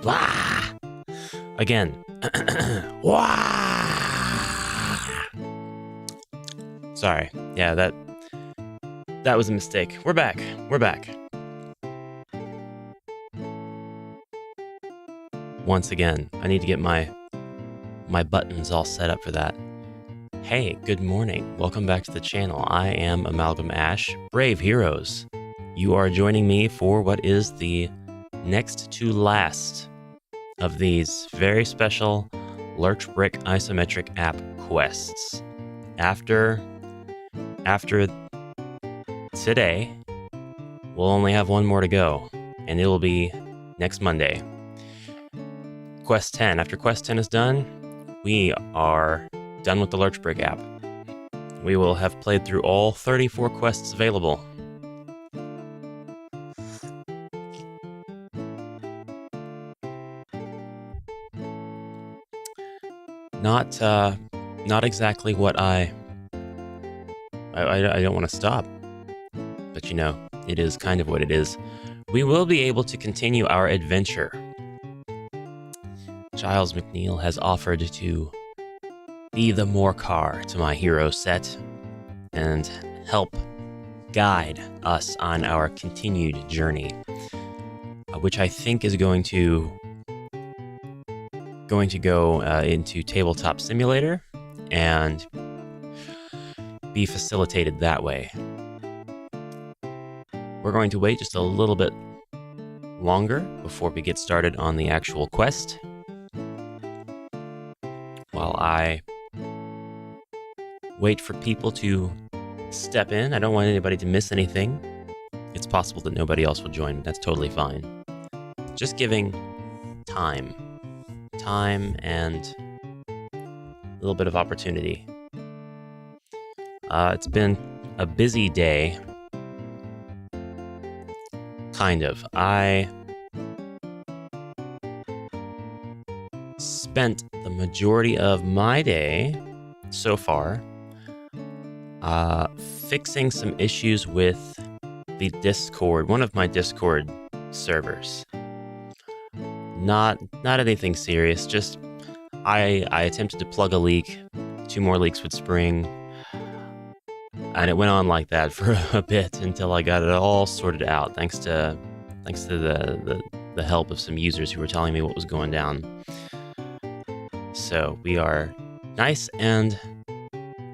Wah! Again. Wah! Sorry. Yeah, that was a mistake. We're back. We're back. Once again, I need to get my buttons all set up for that. Hey, good morning. Welcome back to the channel. I am Amalgam Ash, Brave Heroes. You are joining me for what is the next to last of these very special Lurch Brick isometric app quests. After today, we'll only have one more to go, and it'll be next Monday. Quest 10. After Quest 10 is done, we are done with the Lurch Brick app. We will have played through all 34 quests available. Not exactly what I don't want to stop, but you know, it is kind of what it is. We will be able to continue our adventure. Giles McNeil has offered to be the Morcar to my hero set and help guide us on our continued journey, which I think is going to go into Tabletop Simulator and be facilitated that way. We're going to wait just a little bit longer before we get started on the actual quest, while I wait for people to step in. I don't want anybody to miss anything. It's possible that nobody else will join, but that's totally fine. Just giving time and a little bit of opportunity. It's been a busy day, kind of. I spent the majority of my day so far fixing some issues with the Discord, one of my Discord servers. Not anything serious, just I attempted to plug a leak, 2 more leaks would spring, and it went on like that for a bit until I got it all sorted out, thanks to the help of some users who were telling me what was going down. So we are nice and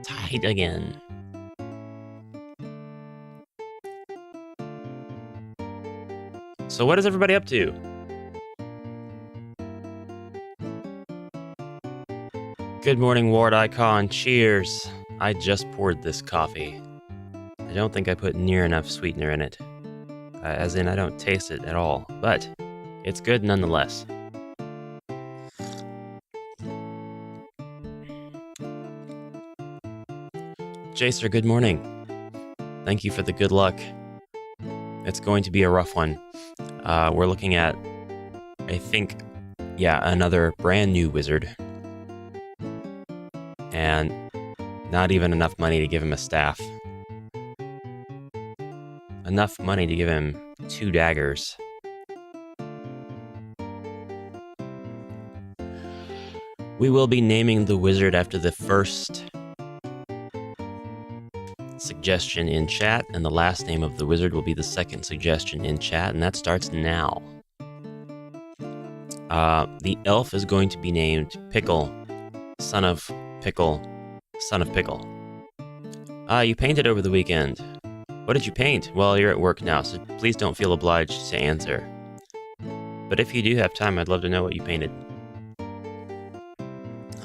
tight again. So what is everybody up to? Good morning, Ward Icon. Cheers. I just poured this coffee. I don't think I put near enough sweetener in it. As in, I don't taste it at all. But it's good nonetheless. Jacer, good morning. Thank you for the good luck. It's going to be a rough one. We're looking at, I think, another brand new wizard. And not even enough money to give him a staff. Enough money to give him 2 daggers. We will be naming the wizard after the first suggestion in chat, and the last name of the wizard will be the second suggestion in chat, and that starts now. The elf is going to be named Pickle, son of Pickle, son of Pickle. You painted over the weekend. What did you paint? Well, you're at work now, so please don't feel obliged to answer. But if you do have time, I'd love to know what you painted.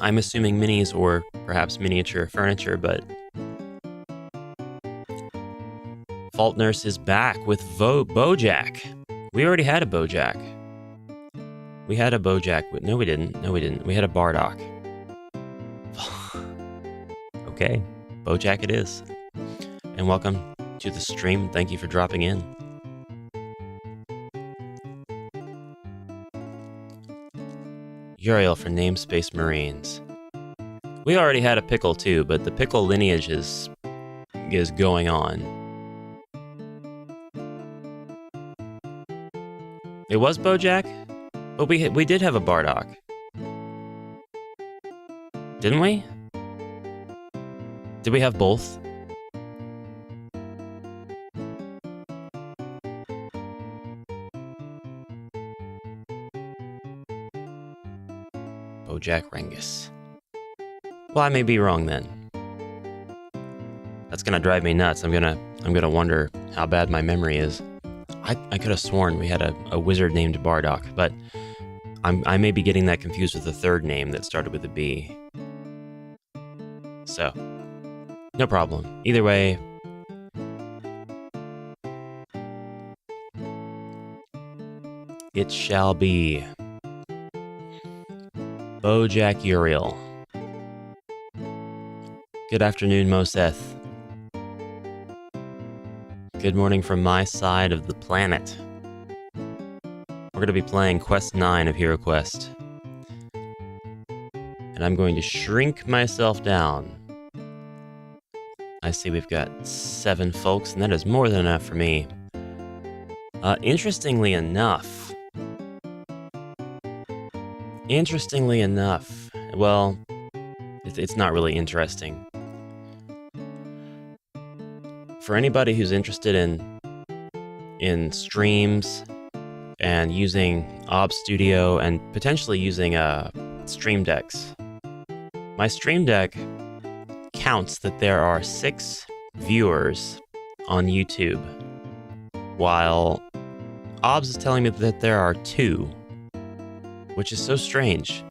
I'm assuming minis or perhaps miniature furniture, but Fault Nurse is back with Bojack. We already had a Bojack. We had a Bojack. No, we didn't. We had a Bardock. Okay, Bojack it is. And welcome to the stream. Thank you for dropping in. Uriel for Namespace Marines. We already had a Pickle too, but the Pickle lineage is going on. It was Bojack? But we did have a Bardock. Didn't we? Did we have both? Bojack Rengus. Well, I may be wrong then. That's gonna drive me nuts. I'm gonna wonder how bad my memory is. I could have sworn we had a wizard named Bardock, but I may be getting that confused with the third name that started with a B. So, no problem. Either way, it shall be Bojack Uriel. Good afternoon, Moseth. Good morning from my side of the planet. We're going to be playing Quest 9 of HeroQuest. And I'm going to shrink myself down. I see we've got 7 folks, and that is more than enough for me. Interestingly enough, well, it's not really interesting. For anybody who's interested in streams and using OBS Studio and potentially using Stream Decks, my Stream Deck counts that there are 6 viewers on YouTube, while OBS is telling me that there are 2, which is so strange.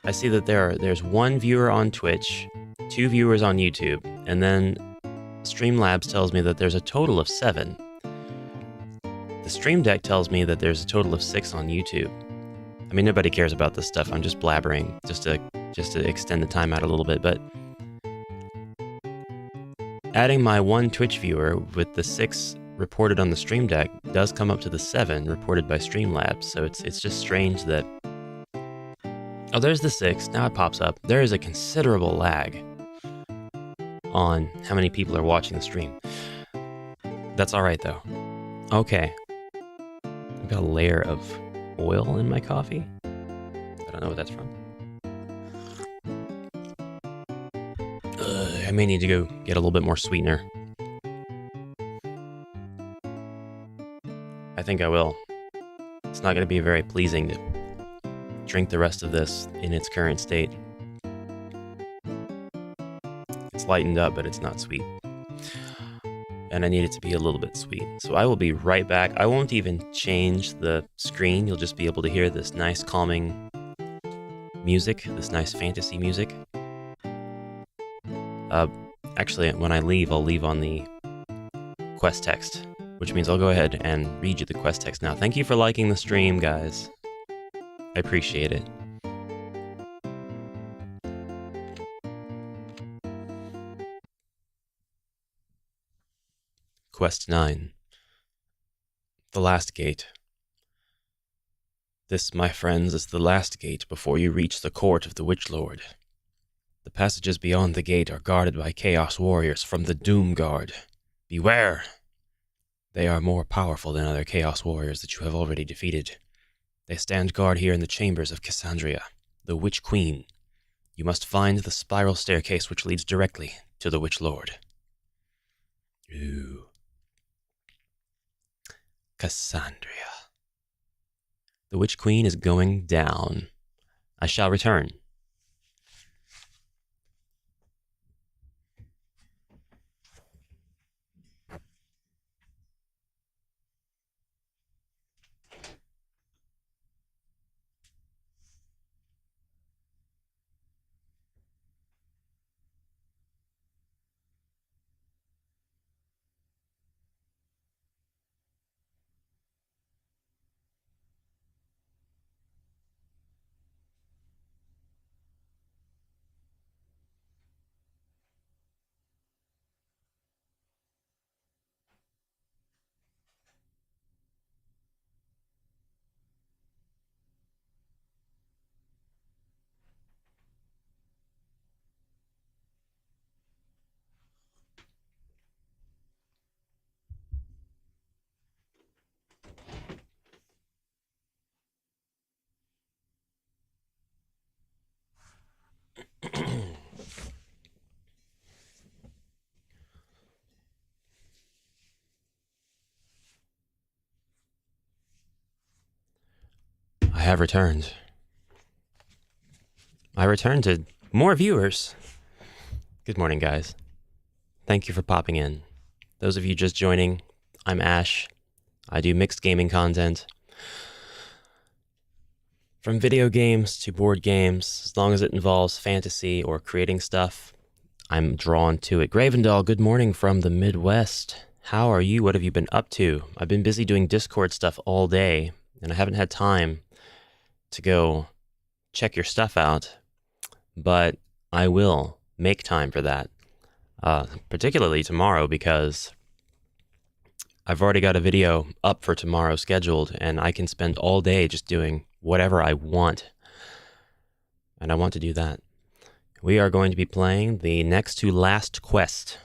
I see that there's 1 viewer on Twitch, 2 viewers on YouTube, and then Streamlabs tells me that there's a total of 7. The Stream Deck tells me that there's a total of 6 on YouTube. I mean, nobody cares about this stuff. I'm just blabbering just to extend the time out a little bit, but adding my 1 Twitch viewer with the 6 reported on the Stream Deck does come up to the 7 reported by Streamlabs, so it's just strange that... Oh, there's the 6. Now it pops up. There is a considerable lag on how many people are watching the stream. That's alright, though. Okay. I've got a layer of oil in my coffee. I don't know what that's from. I may need to go get a little bit more sweetener. I think I will. It's not going to be very pleasing to drink the rest of this in its current state. It's lightened up, but it's not sweet. And I need it to be a little bit sweet. So I will be right back. I won't even change the screen. You'll just be able to hear this nice calming music, this nice fantasy music. Actually, when I leave, I'll leave on the quest text, which means I'll go ahead and read you the quest text now. Thank you for liking the stream, guys. I appreciate it. Quest 9. The Last Gate. This, my friends, is the last gate before you reach the court of the Witch Lord. The passages beyond the gate are guarded by Chaos Warriors from the Doom Guard. Beware! They are more powerful than other Chaos Warriors that you have already defeated. They stand guard here in the chambers of Cassandra, the Witch Queen. You must find the spiral staircase which leads directly to the Witch Lord. Ooh. Cassandra. The Witch Queen is going down. I shall return. have returned. I returned to more viewers. Good morning, guys. Thank you for popping in. Those of you just joining, I'm Ash. I do mixed gaming content. From video games to board games, as long as it involves fantasy or creating stuff, I'm drawn to it. Gravendall, good morning from the Midwest. How are you? What have you been up to? I've been busy doing Discord stuff all day, and I haven't had time to go check your stuff out, but I will make time for that, particularly tomorrow, because I've already got a video up for tomorrow scheduled, and I can spend all day just doing whatever I want, and I want to do that. We are going to be playing the next to last quest.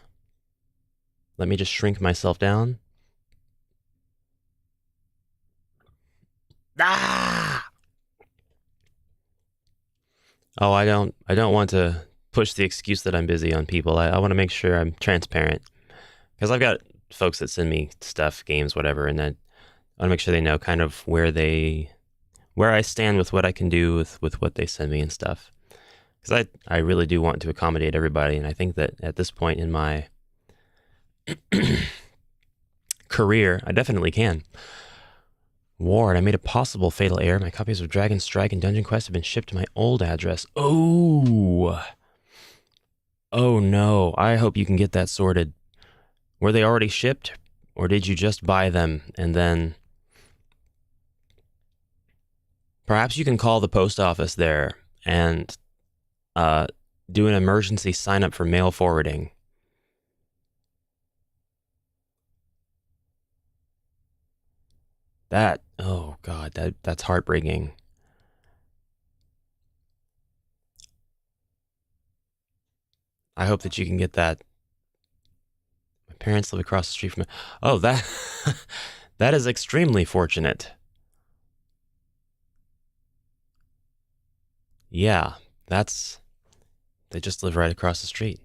Let me just shrink myself down. Ah! Oh, I don't want to push the excuse that I'm busy on people. I want to make sure I'm transparent, because I've got folks that send me stuff, games, whatever, and then I want to make sure they know kind of where I stand with what I can do with what they send me and stuff. Because I really do want to accommodate everybody, and I think that at this point in my career, I definitely can. Ward, I made a possible fatal error. My copies of Dragon Strike and Dungeon Quest have been shipped to my old address. Oh no, I hope you can get that sorted. Were they already shipped, or did you just buy them and then... Perhaps you can call the post office there and do an emergency sign up for mail forwarding. Oh God, that's heartbreaking. I hope that you can get that. My parents live across the street from me. Oh, that is extremely fortunate. Yeah, they just live right across the street.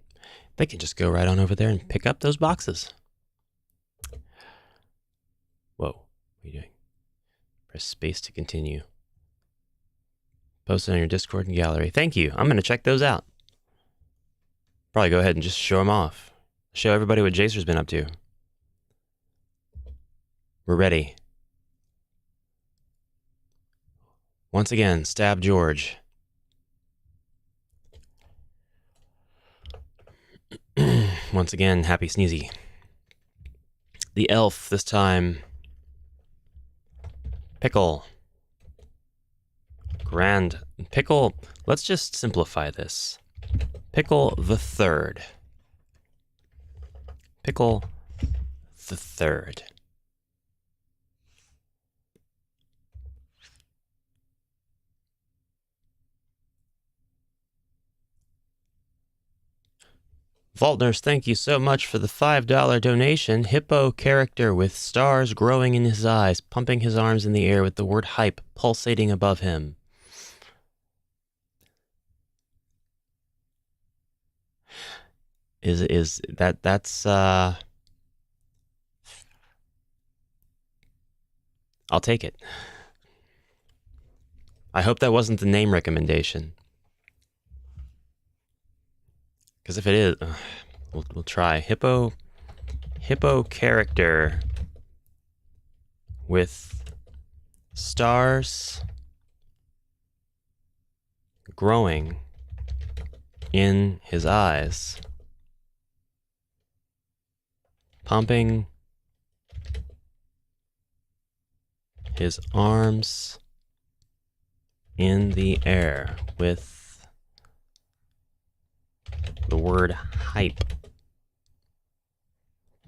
They can just go right on over there and pick up those boxes. Whoa, what are you doing? Press space to continue. Post it on your Discord and gallery. Thank you. I'm going to check those out. Probably go ahead and just show them off. Show everybody what Jacer's been up to. We're ready. Once again, stab George. Once again, happy sneezy. The elf this time. Pickle. Grand Pickle. Let's just simplify this. Pickle the Third. Pickle the Third. Vaultners, thank you so much for the $5 donation. Hippo character with stars growing in his eyes, pumping his arms in the air with the word hype pulsating above him. That's I'll take it. I hope that wasn't the name recommendation. Because if it is, we'll try. Hippo character with stars growing in his eyes, pumping his arms in the air with the word hype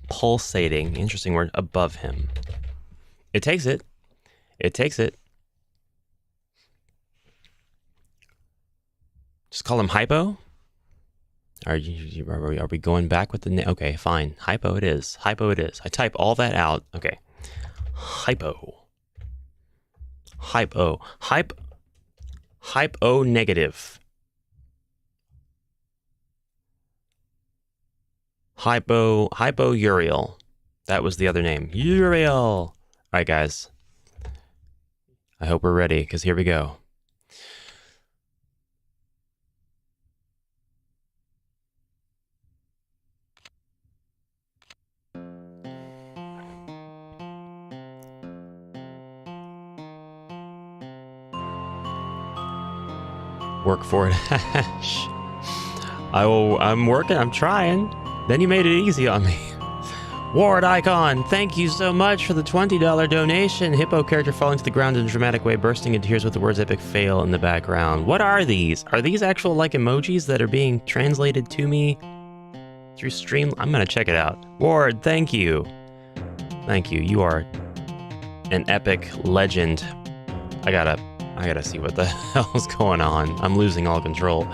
pulsating, interesting word, above him. It takes it. It takes it. Just call him Hypo? Are we going back with the name? Okay, fine. Hypo it is. Hypo it is. I type all that out. Okay. Hypo. Hypo. Hypo negative. Hypo Uriel. That was the other name. Uriel. All right, guys. I hope we're ready, because here we go. Work for it. I'm working, I'm trying. Then you made it easy on me. Ward Icon, thank you so much for the $20 donation. Hippo character falling to the ground in a dramatic way, bursting into tears with the words epic fail in the background. What are these? Are these actual like emojis that are being translated to me through stream? I'm gonna check it out. Ward, thank you. Thank you. You are an epic legend. I gotta see what the hell's going on. I'm losing all control.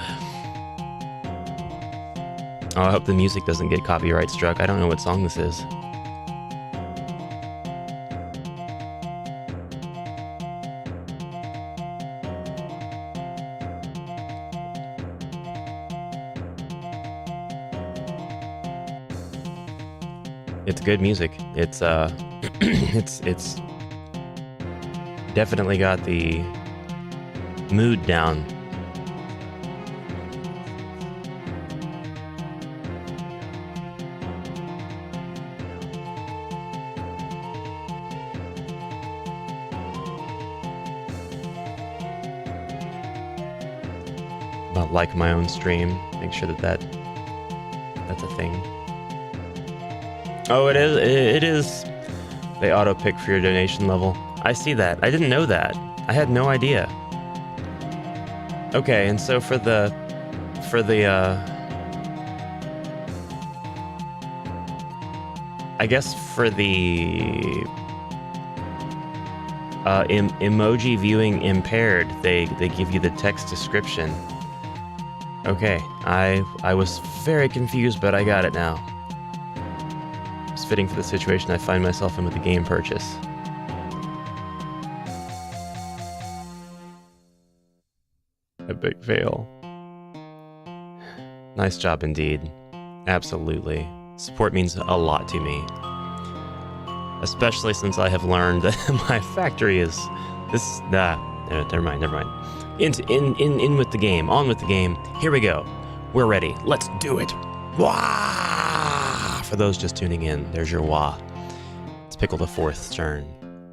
Oh, I hope the music doesn't get copyright struck. I don't know what song this is. It's good music. It's it's definitely got the mood down. About like my own stream, make sure that's a thing. Oh, it is. They auto pick for your donation level. I see that. I didn't know that. I had no idea. Okay, and so for the I guess for the emoji viewing impaired, they give you the text description. Okay, I was very confused, but I got it now. It's fitting for the situation I find myself in with the game purchase. A big fail. Nice job indeed. Absolutely. Support means a lot to me. Especially since I have learned that my factory is this. Never mind. In with the game. On with the game. Here we go. We're ready. Let's do it. Wah! For those just tuning in, there's your wah. It's Pickle the Fourth's turn.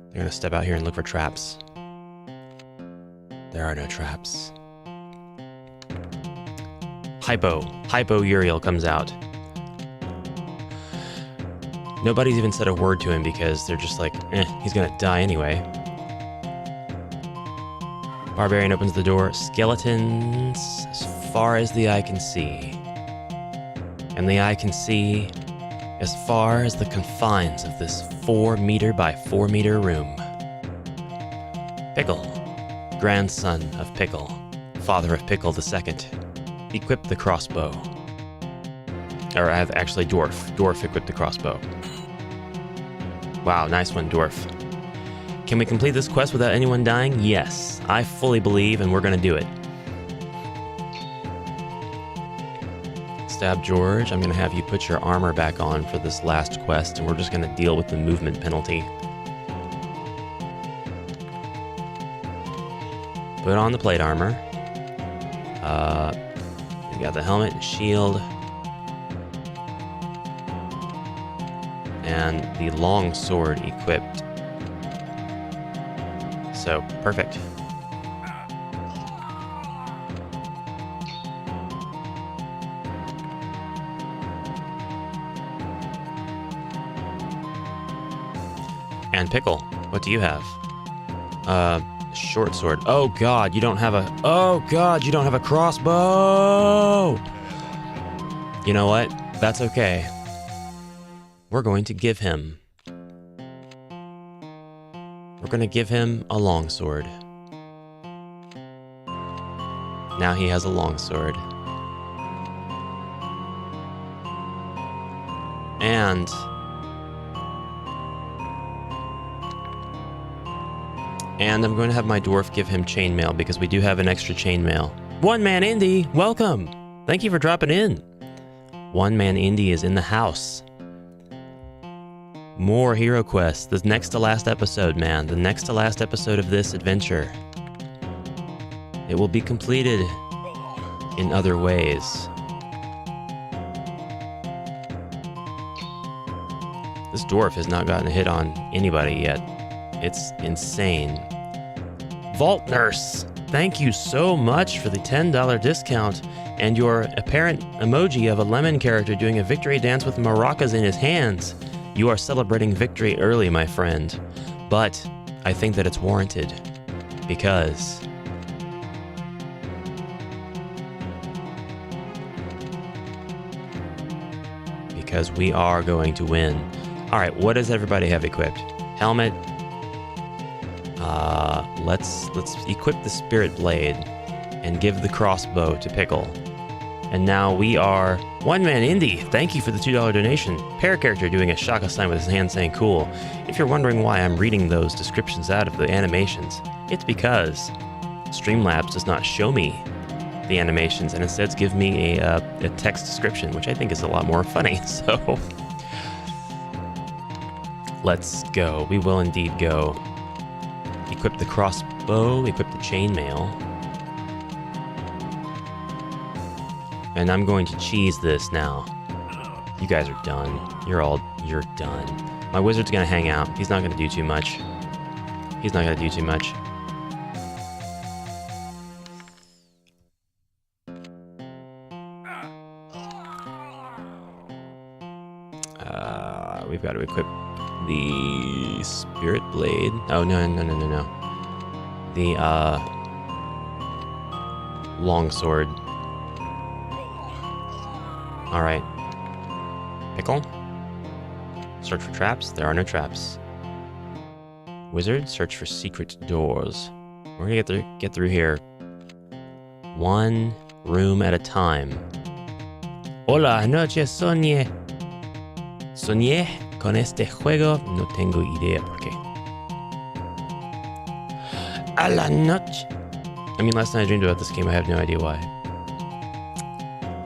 They're gonna step out here and look for traps. There are no traps. Hypo Uriel comes out. Nobody's even said a word to him because they're just like, he's gonna die anyway. Barbarian opens the door. Skeletons as far as the eye can see. And the eye can see as far as the confines of this 4 meter by 4 meter room. Pickle, grandson of Pickle, father of Pickle II, equip the crossbow. Or I have actually Dwarf equipped the crossbow. Wow, nice one, Dwarf. Can we complete this quest without anyone dying? Yes, I fully believe, and we're gonna do it. Stab George, I'm gonna have you put your armor back on for this last quest, and we're just gonna deal with the movement penalty. Put on the plate armor. You got the helmet and shield. And the long sword equipped. So, perfect. And Pickle, what do you have? Short sword. Oh god, you don't have a crossbow! You know what? That's okay. We're going to give him a longsword. Now he has a longsword. And I'm going to have my dwarf give him chainmail because we do have an extra chainmail. One Man Indie, welcome! Thank you for dropping in. One Man Indie is in the house. More HeroQuest. The next to last episode, man. The next to last episode of this adventure. It will be completed in other ways. This dwarf has not gotten a hit on anybody yet. It's insane. Vault Nurse, thank you so much for the $10 discount and your apparent emoji of a lemon character doing a victory dance with maracas in his hands. You are celebrating victory early, my friend, but I think that it's warranted because we are going to win. All right, what does everybody have equipped? Helmet. Let's equip the Spirit Blade and give the crossbow to Pickle. And now we are One Man Indie. Thank you for the $2 donation. Pair character doing a shaka sign with his hand saying cool. If you're wondering why I'm reading those descriptions out of the animations, it's because Streamlabs does not show me the animations and instead gives me a text description, which I think is a lot more funny. So let's go. We will indeed go. Equip the crossbow, equip the chainmail. And I'm going to cheese this now. You guys are done. You're done. My wizard's gonna hang out. He's not gonna do too much. We've got to equip the Spirit Blade. Oh, no. The, longsword. All right. Pickle. Search for traps. There are no traps. Wizard, search for secret doors. We're gonna get through here. One room at a time. Hola, anoche soñé. Soñé con este juego. No tengo idea por qué. A la noche. I mean, last night I dreamed about this game. I have no idea why.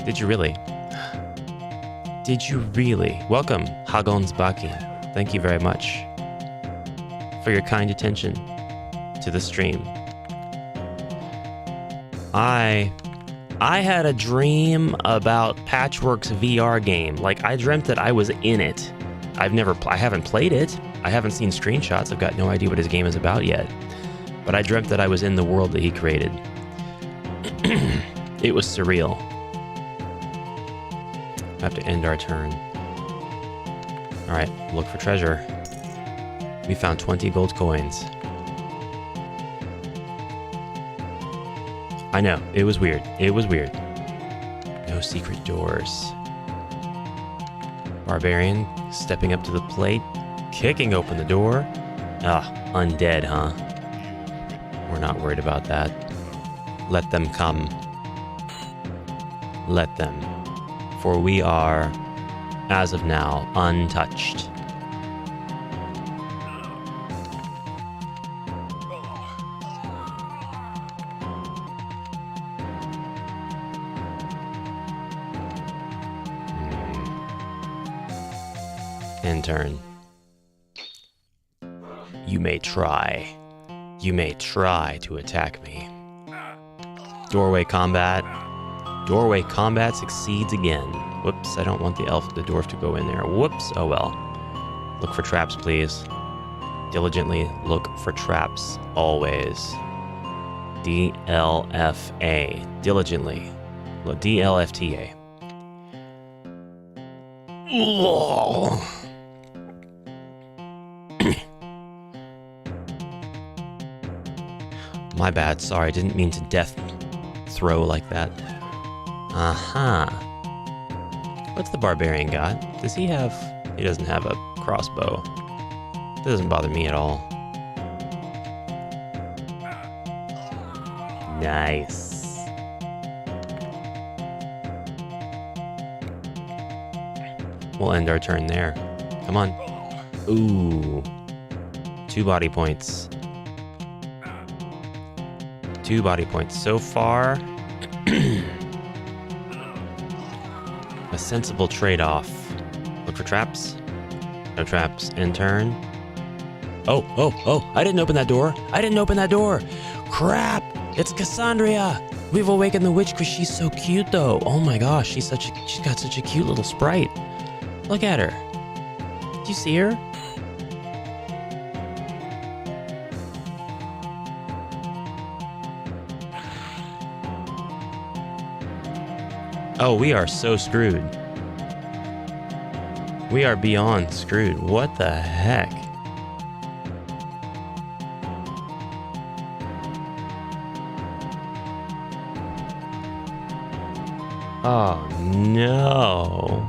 Did you really? Did you really? Welcome, Hagons Baki. Thank you very much for your kind attention to the stream. I had a dream about Patchwork's VR game. Like, I dreamt that I was in it. I haven't played it. I haven't seen screenshots. I've got no idea what his game is about yet. But I dreamt that I was in the world that he created. It was surreal. I have to end our turn. All right, look for treasure. We found 20 gold coins. I know, it was weird. No secret doors. Barbarian stepping up to the plate, kicking open the door. Undead, huh? We're not worried about that. Let them come. Let them. For we are, as of now, untouched. End turn. You may try. You may try to attack me. Doorway combat. Doorway combat succeeds again. Whoops, I don't want the dwarf to go in there. Whoops, oh well. Look for traps, please. Diligently look for traps, always. DLFA. Diligently. DLFTA. My bad, sorry, didn't mean to death throw like that. What's the barbarian got? Does he have... He doesn't have a crossbow. That doesn't bother me at all. Nice. We'll end our turn there. Come on. Ooh. 2 body points. 2 body points. So far, a sensible trade-off. Look for traps. No traps. End turn. Oh, oh, oh. I didn't open that door. I didn't open that door. Crap. It's Cassandra. We've awakened the witch because she's so cute, though. Oh my gosh. She's got such a cute little sprite. Look at her. Do you see her? Oh, we are so screwed. We are beyond screwed. What the heck? Oh, no.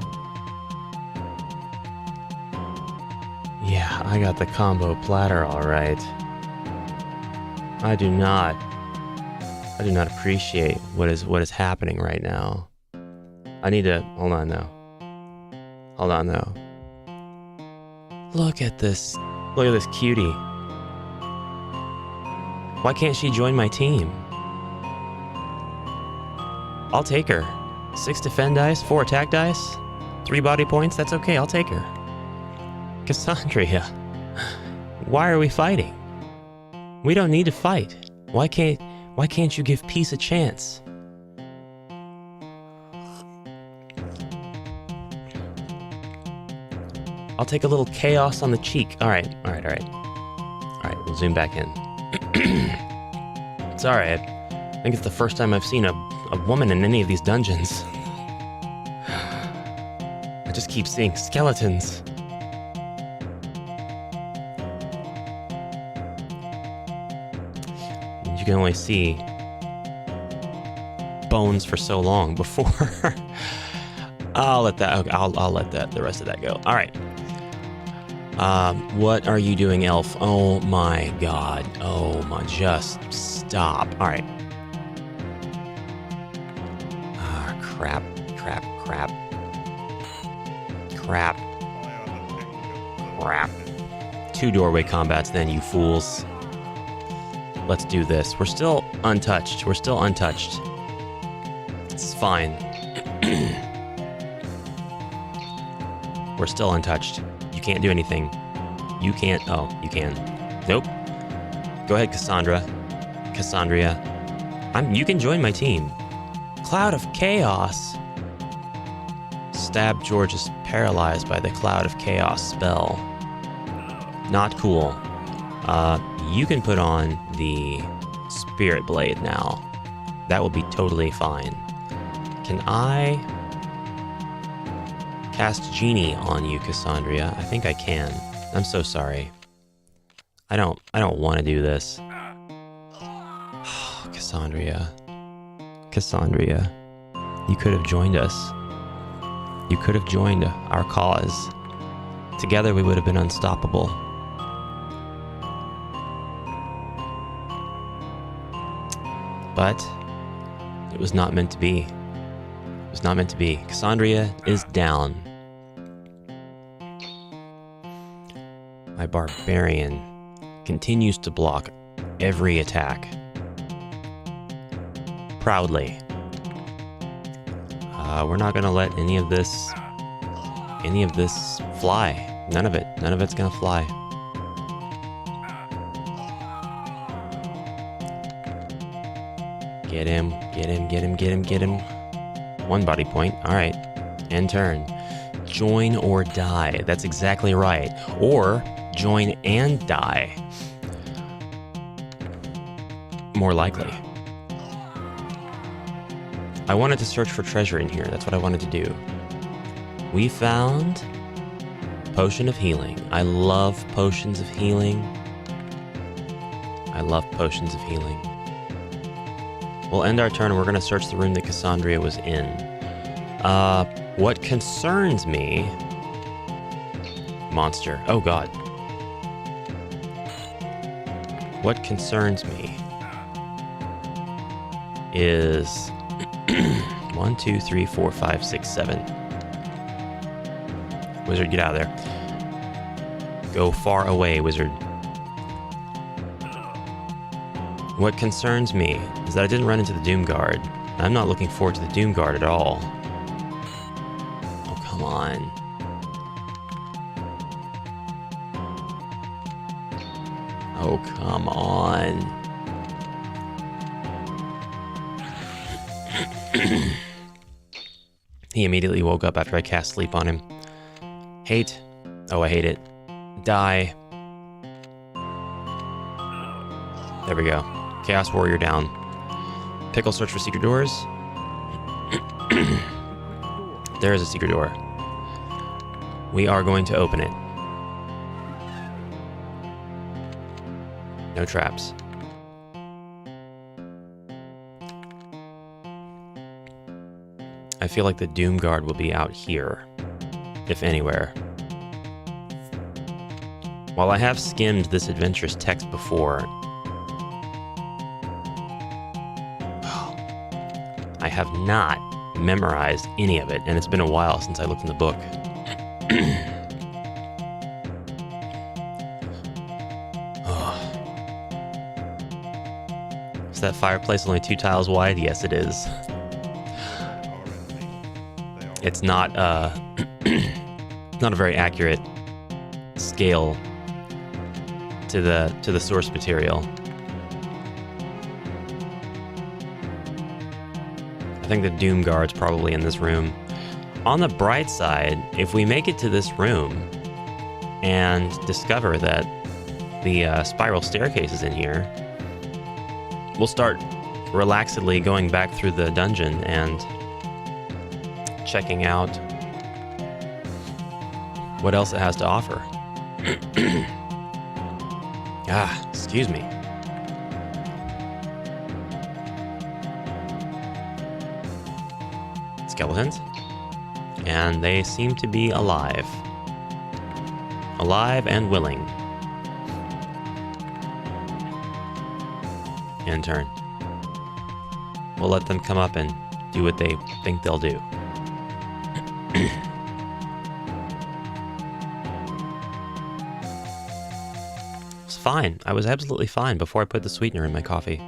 Yeah, I got the combo platter all right. I do not appreciate what is happening right now. I need to... Hold on, though. Hold on, though. Look at this. Look at this cutie. Why can't she join my team? I'll take her. 6 defend dice, 4 attack dice, 3 body points. That's okay, I'll take her. Cassandra, why are we fighting? We don't need to fight. Why can't you give peace a chance? I'll take a little chaos on the cheek. All right, we'll zoom back in. It's all right. I think it's the first time I've seen a woman in any of these dungeons. I just keep seeing skeletons. And you can only see bones for so long before. I'll let that the rest of that go. All right. What are you doing, elf? Oh my god. Oh my, just stop. All right. Crap. 2 doorway combats then, you fools. Let's do this. We're still untouched. It's fine. We're still untouched. You can't do anything. You can't. Oh, you can. Nope. Go ahead, Cassandra. You can join my team. Cloud of Chaos. Stab George is paralyzed by the Cloud of Chaos spell. Not cool. You can put on the Spirit Blade now. That will be totally fine. Can I cast Genie on you, Cassandra? I think I can. I'm so sorry. I don't want to do this. Cassandra, you could have joined us. You could have joined our cause. Together we would have been unstoppable. But it was not meant to be. It was not meant to be. Cassandra is down. My barbarian continues to block every attack. Proudly. We're not gonna let any of this fly. None of it's gonna fly. Get him. 1 body point. All right. End turn. Join or die. That's exactly right. Or join and die. More likely. I wanted to search for treasure in here. That's what I wanted to do. We found Potion of Healing. I love potions of healing. We'll end our turn and we're going to search the room that Cassandra was in. What concerns me... Monster. Oh god. What concerns me is... 1, 2, 3, 4, 5, 6, 7. Wizard, get out of there. Go far away, wizard. What concerns me is that I didn't run into the Doom Guard. I'm not looking forward to the Doom Guard at all. Oh, come on. He immediately woke up after I cast sleep on him. Hate. Oh, I hate it. Die. There we go. Chaos Warrior down. Pickle search for secret doors. There is a secret door. We are going to open it. No traps. I feel like the Doom Guard will be out here, if anywhere. While I have skimmed this adventure's text before, I have not memorized any of it, and it's been a while since I looked in the book. Is that fireplace only 2 tiles wide? Yes, it is. It's not not a very accurate scale to the source material. I think the Doom Guard's probably in this room. On the bright side, if we make it to this room and discover that the spiral staircase is in here, we'll start relaxedly going back through the dungeon and checking out what else it has to offer. Excuse me. Skeletons. And they seem to be alive. Alive and willing. In turn. We'll let them come up and do what they think they'll do. It's fine. I was absolutely fine before I put the sweetener in my coffee.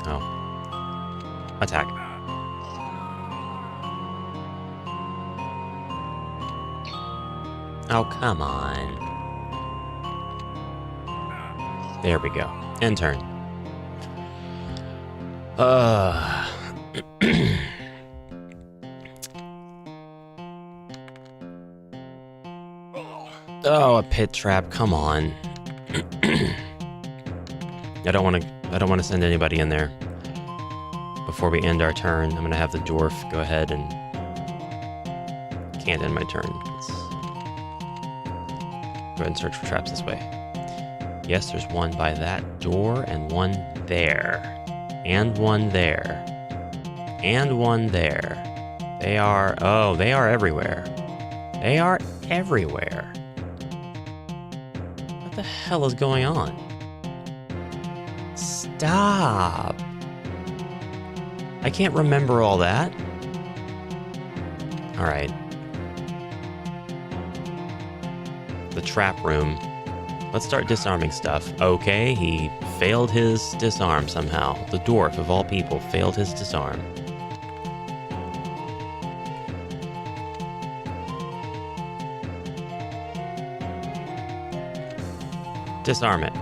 Oh. Attack. Oh, come on. There we go. End turn. Oh, a pit trap. Come on. I don't want to send anybody in there. Before we end our turn, I'm going to have the dwarf go ahead and can't end my turn. Let's go ahead and search for traps this way. Yes, there's one by that door and one there. And one there. And one there. They are everywhere. They are everywhere. What the hell is going on? Stop. I can't remember all that. All right. The trap room. Let's start disarming stuff. Okay, he failed his disarm somehow. The dwarf, of all people, failed his disarm. Disarm it.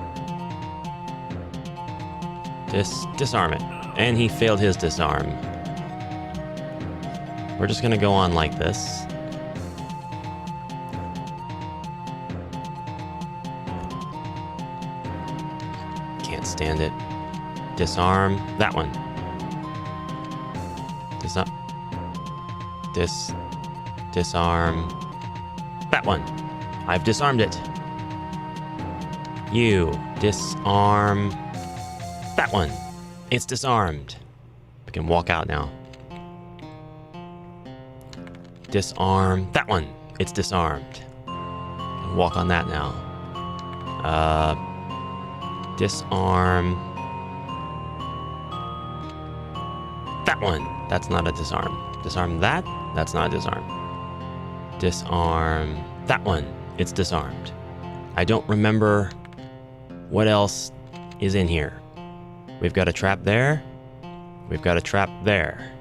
Disarm it. And he failed his disarm. We're just gonna go on like this. Can't stand it. Disarm that one. Disarm that one. I've disarmed it. You disarm that one. It's disarmed. We can walk out now. Disarm that one. It's disarmed. Walk on that now. Disarm that one. That's not a disarm. Disarm that. That's not a disarm. Disarm that one. It's disarmed. I don't remember what else is in here. We've got a trap there. We've got a trap there.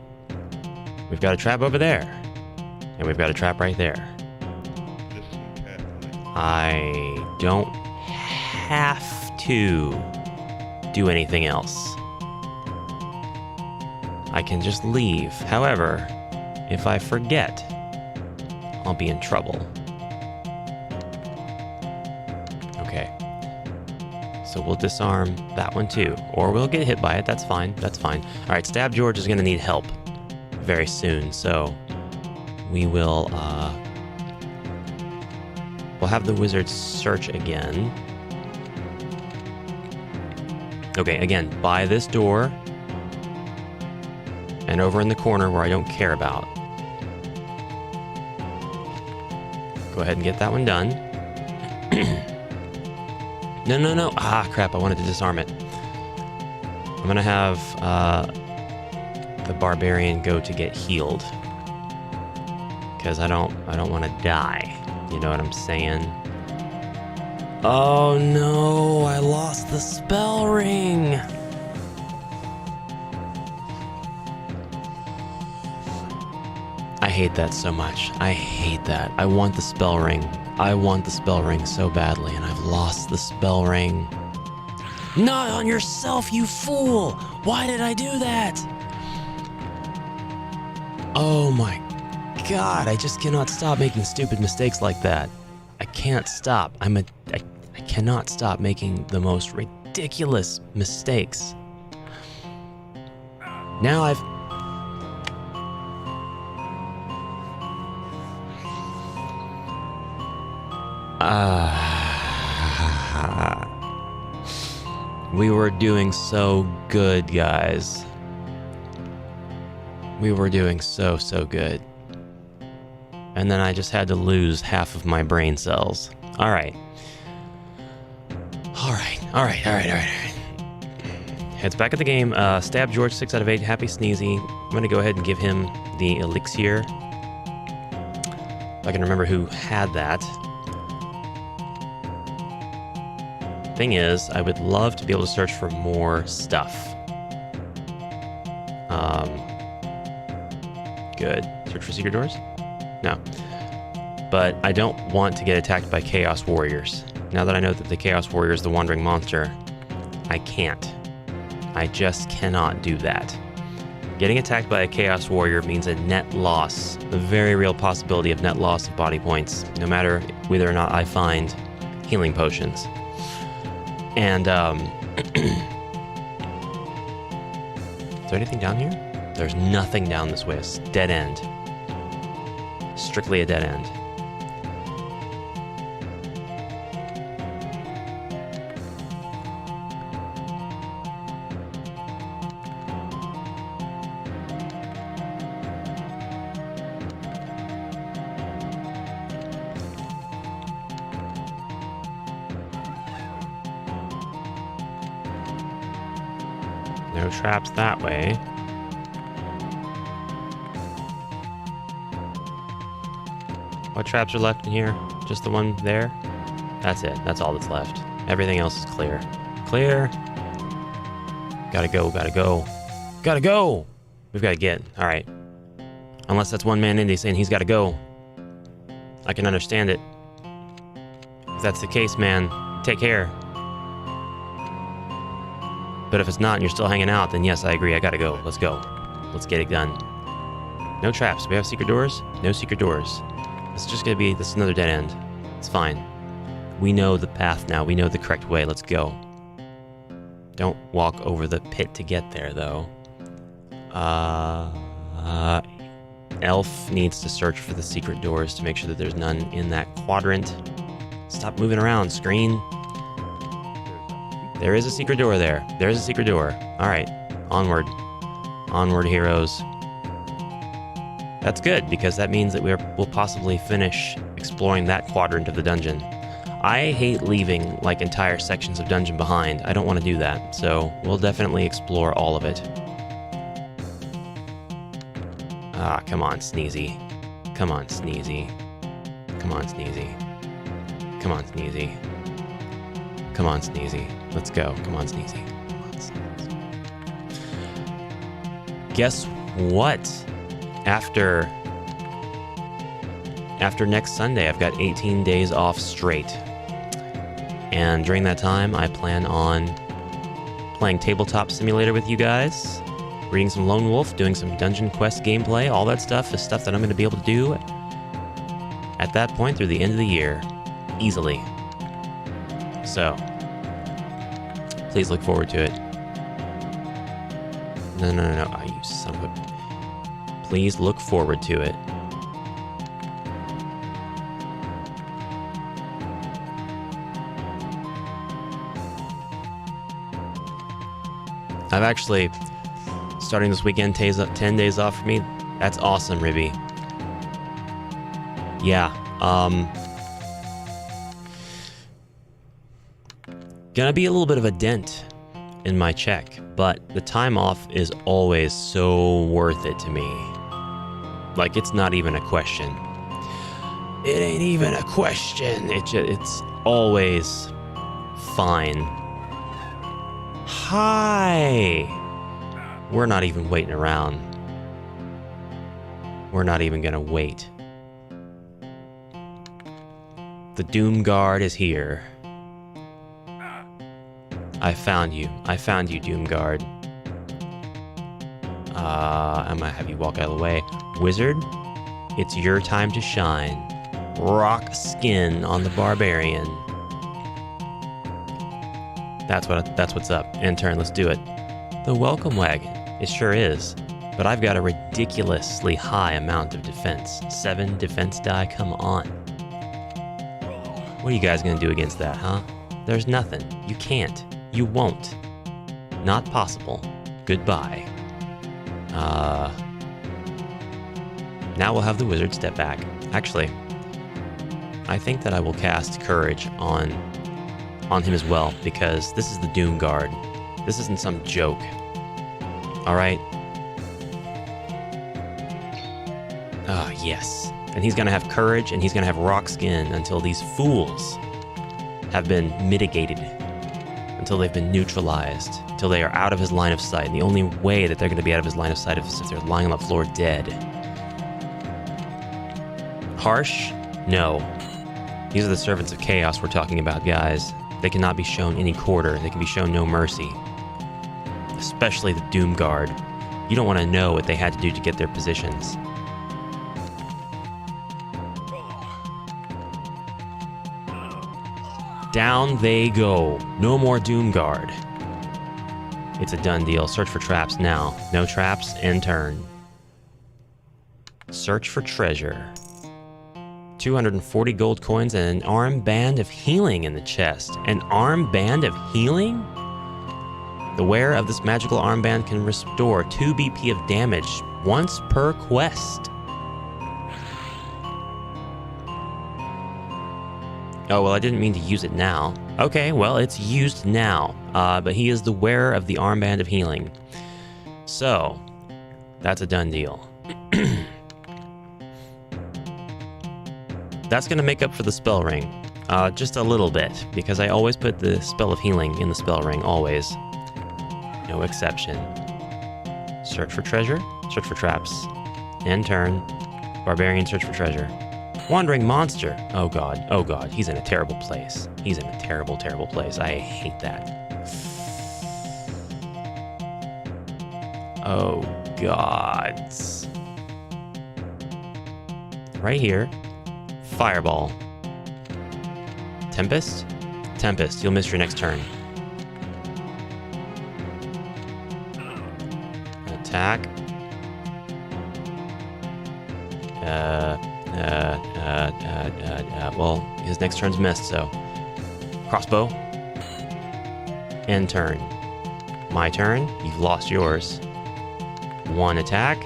We've got a trap over there. And we've got a trap right there. I don't have to do anything else. I can just leave. However, if I forget, I'll be in trouble. Okay. So we'll disarm that one too. Or we'll get hit by it. That's fine. That's fine. All right, Stab George is going to need help very soon. So we will... we'll have the wizards search again. Okay, again, by this door. And over in the corner where I don't care about. Go ahead and get that one done. No. Ah, crap, I wanted to disarm it. I'm gonna have the barbarian go to get healed. Because I don't want to die. You know what I'm saying? Oh no, I lost the spell ring. I hate that so much. I hate that. I want the spell ring. I want the spell ring so badly, and I've lost the spell ring. Not on yourself, you fool! Why did I do that? Oh my god, I just cannot stop making stupid mistakes like that. I can't stop. I cannot stop making the most ridiculous mistakes. Now I've... we were doing so good, guys. We were doing so good. And then I just had to lose half of my brain cells. All right. Heads back at the game. Stab George, 6 out of 8. Happy Sneezy. I'm going to go ahead and give him the elixir. If I can remember who had that. Thing is, I would love to be able to search for more stuff. Good. Search for secret doors? No. But I don't want to get attacked by Chaos Warriors. Now that I know that the Chaos Warrior is the wandering monster, I can't. I just cannot do that. Getting attacked by a Chaos Warrior means a net loss, a very real possibility of net loss of body points, no matter whether or not I find healing potions. And, is there anything down here? There's nothing down this way. It's dead end. Strictly a dead end. No traps that way. What traps are left in here? Just the one there? That's it. That's all that's left. Everything else is clear. Clear. Gotta go. We've gotta get. All right. Unless that's one man Indy saying he's gotta go. I can understand it. If that's the case, man, take care. But if it's not and you're still hanging out, then yes, I agree. I gotta go. Let's go. Let's get it done. No traps. Do we have secret doors? No secret doors. It's just gonna be this another dead end. It's fine. We know the path now. We know the correct way. Let's go. Don't walk over the pit to get there, though. Elf needs to search for the secret doors to make sure that there's none in that quadrant. Stop moving around, screen. There is a secret door there. There's a secret door. All right. Onward. Onward, heroes. That's good, because that means that we'll possibly finish exploring that quadrant of the dungeon. I hate leaving, like, entire sections of dungeon behind. I don't want to do that, so we'll definitely explore all of it. Ah, come on, Sneezy. Come on, Sneezy. Come on, Sneezy. Come on, Sneezy. Come on, Sneezy. Let's go. Come on, Sneezy. Come on, Sneezy. Guess what? After next Sunday, I've got 18 days off straight. And during that time, I plan on playing Tabletop Simulator with you guys. reading some Lone Wolf, doing some Dungeon Quest gameplay. All that stuff is stuff that I'm going to be able to do at that point through the end of the year. Easily. So, please look forward to it. No. Oh, you son of a... Please look forward to it. I've actually, starting this weekend, 10 days off for me. That's awesome, Ribby. Yeah, gonna be a little bit of a dent in my check, but the time off is always so worth it to me. Like, it's not even a question. It ain't even a question. It's always fine. Hi! We're not even waiting around. We're not even gonna wait. The Doom Guard is here. I found you, Doom Guard. I'm gonna have you walk out of the way. Wizard, it's your time to shine. Rock skin on the barbarian. That's what's up. End turn, let's do it. The welcome wagon. It sure is. But I've got a ridiculously high amount of defense. 7 defense die, come on. What are you guys gonna do against that, huh? There's nothing. You can't. You won't. Not possible. Goodbye. Now we'll have the wizard step back. Actually, I think that I will cast Courage on him as well, because this is the Doom Guard. This isn't some joke. Alright? Ah, yes. And he's gonna have Courage, and he's gonna have Rock Skin until these fools have been mitigated. Until they've been neutralized. Until they are out of his line of sight. And the only way that they're gonna be out of his line of sight is if they're lying on the floor dead. Harsh? No. These are the servants of chaos we're talking about, guys. They cannot be shown any quarter. They can be shown no mercy. Especially the Doom Guard. You don't want to know what they had to do to get their positions. Down they go. No more Doom Guard. It's a done deal. Search for traps now. No traps, end turn. Search for treasure. 240 gold coins and an armband of healing in the chest. An armband of healing? The wearer of this magical armband can restore 2 BP of damage once per quest. Oh, well, I didn't mean to use it now. Okay, well, it's used now. But he is the wearer of the armband of healing. So, that's a done deal. That's going to make up for the spell ring. Just a little bit, because I always put the spell of healing in the spell ring, always. No exception. Search for treasure, search for traps. End turn. Barbarian, search for treasure. Wandering monster. Oh god, he's in a terrible place. He's in a terrible, terrible place. I hate that. Oh gods. Right here. Fireball. Tempest? Tempest, you'll miss your next turn. Attack. Well, his next turn's missed, so. Crossbow. End turn. My turn. You've lost yours. 1 attack.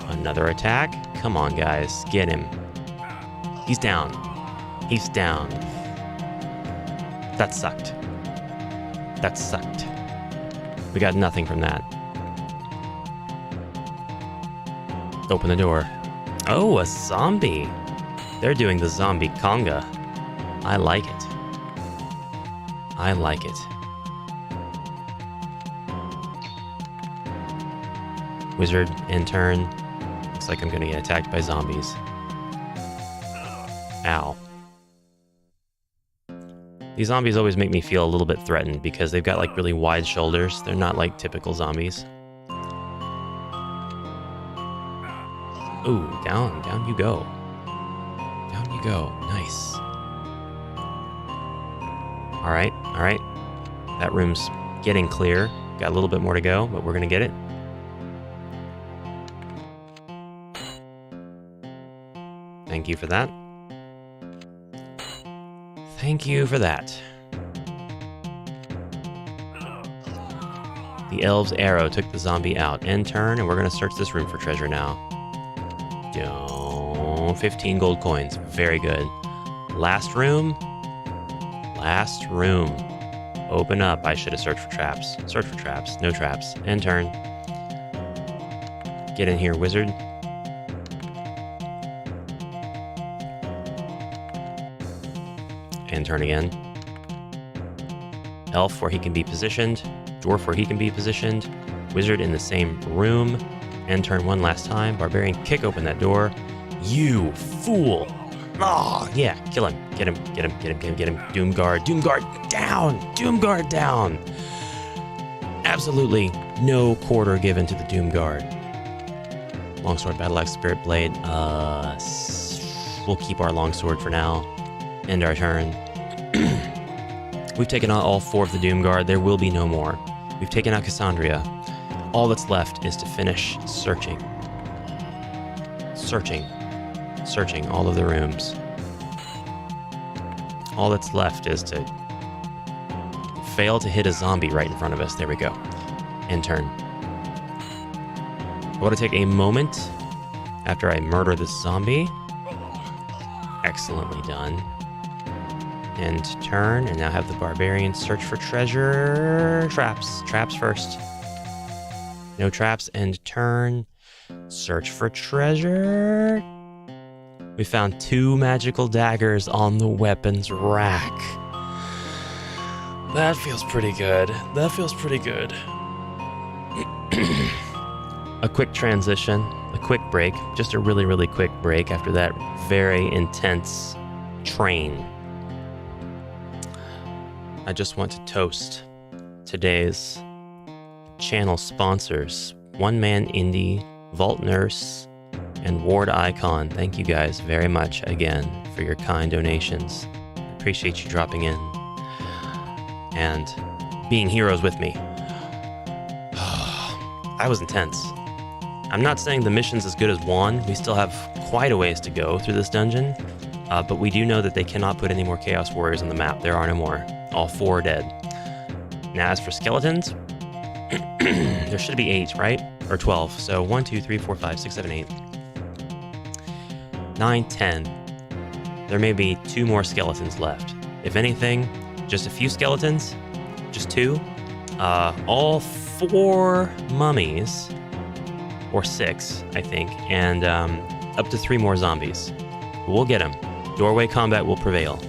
Another attack. Come on, guys. Get him. He's down. He's down. That sucked. That sucked. We got nothing from that. Open the door. Oh, a zombie. They're doing the zombie conga. I like it. I like it. Wizard, in turn. Looks like I'm gonna get attacked by zombies. Ow. These zombies always make me feel a little bit threatened because they've got like really wide shoulders. They're not like typical zombies. Ooh, down you go. Down you go. Nice. All right. That room's getting clear. Got a little bit more to go, but we're gonna get it. Thank you for that. Thank you for that. The elf's arrow took the zombie out. End turn, and we're gonna search this room for treasure now. 15 gold coins. Very good. Last room. Last room. Open up. I should have searched for traps. Search for traps. No traps. End turn. Get in here, wizard. End turn again. Elf where he can be positioned. Dwarf where he can be positioned. Wizard in the same room. End turn one last time. Barbarian, kick open that door. You fool! Oh, yeah, kill him. Get him. Doomguard down! Doomguard down! Absolutely no quarter given to the Doomguard. Longsword, battle axe, spirit blade. We'll keep our longsword for now. End our turn. We've taken out all 4 of the Doomguard. There will be no more. We've taken out Cassandria. All that's left is to finish searching. Searching all of the rooms. All that's left is to fail to hit a zombie right in front of us. There we go. End turn. I want to take a moment after I murder this zombie. Excellently done. End turn, and now have the barbarian search for treasure. Traps first. No traps. End turn. Search for treasure. We found 2 magical daggers on the weapons rack. That feels pretty good. A quick transition, a quick break, just a really, really quick break after that very intense train. I just want to toast today's channel sponsors, One Man Indie, Vault Nurse, and Ward Icon. Thank you guys very much again for your kind donations. Appreciate you dropping in and being heroes with me. That was intense. I'm not saying the mission's as good as 1. We still have quite a ways to go through this dungeon, but we do know that they cannot put any more Chaos Warriors on the map. There are no more. All 4 are dead. Now, as for skeletons, there should be 8, right? Or 12. So 1, 2, 3, 4, 5, 6, 7, 8. 9, 10. There may be 2 more skeletons left. If anything, just a few skeletons. Just 2. All 4 mummies. Or 6, I think. And up to 3 more zombies. We'll get them. Doorway combat will prevail.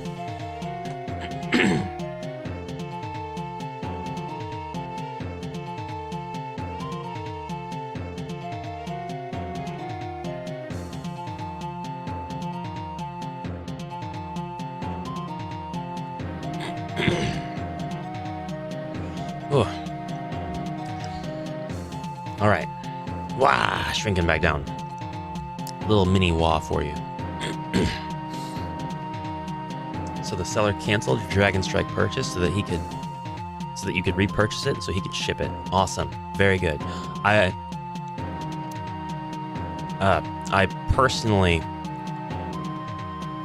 All right. Wah, shrinking back down. Little mini wah for you. So the seller canceled your Dragon Strike purchase so that you could repurchase it so he could ship it. Awesome. Very good. I personally,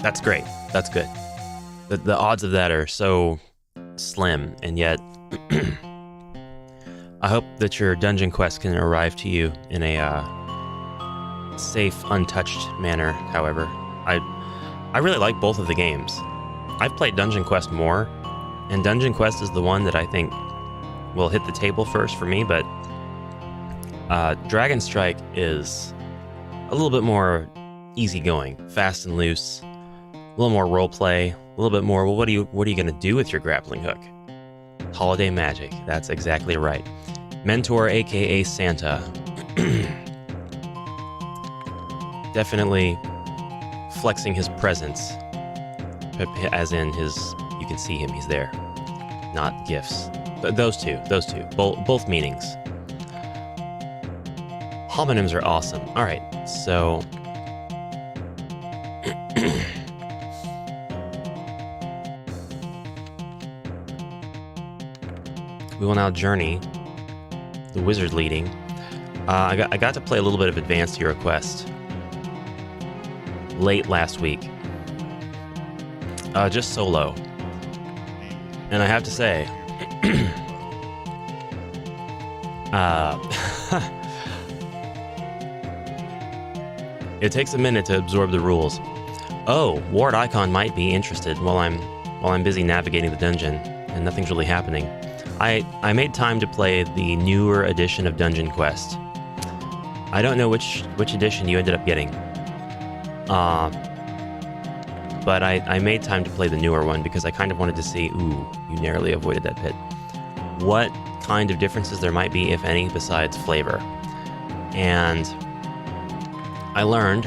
that's great. That's good. The odds of that are so slim, and yet I hope that your dungeon quest can arrive to you in a safe, untouched manner. However, I really like both of the games. I've played Dungeon Quest more, and Dungeon Quest is the one that I think will hit the table first for me, but Dragon Strike is a little bit more easygoing, fast and loose, a little more roleplay, a little bit more, well, what are you going to do with your grappling hook? Holiday magic, that's exactly right. Mentor, aka Santa. Definitely flexing his presence, as in you can see him. He's there. Not gifs. But those two. Both meanings. Homonyms are awesome. All right, so... we will now journey, the wizard leading. I got to play a little bit of advanced HeroQuest late last week. Just solo. And I have to say... it takes a minute to absorb the rules. Oh, Ward Icon might be interested while I'm busy navigating the dungeon and nothing's really happening. I made time to play the newer edition of Dungeon Quest. I don't know which edition you ended up getting. But I made time to play the newer one because I kind of wanted to see, ooh, you narrowly avoided that pit, what kind of differences there might be, if any, besides flavor. And I learned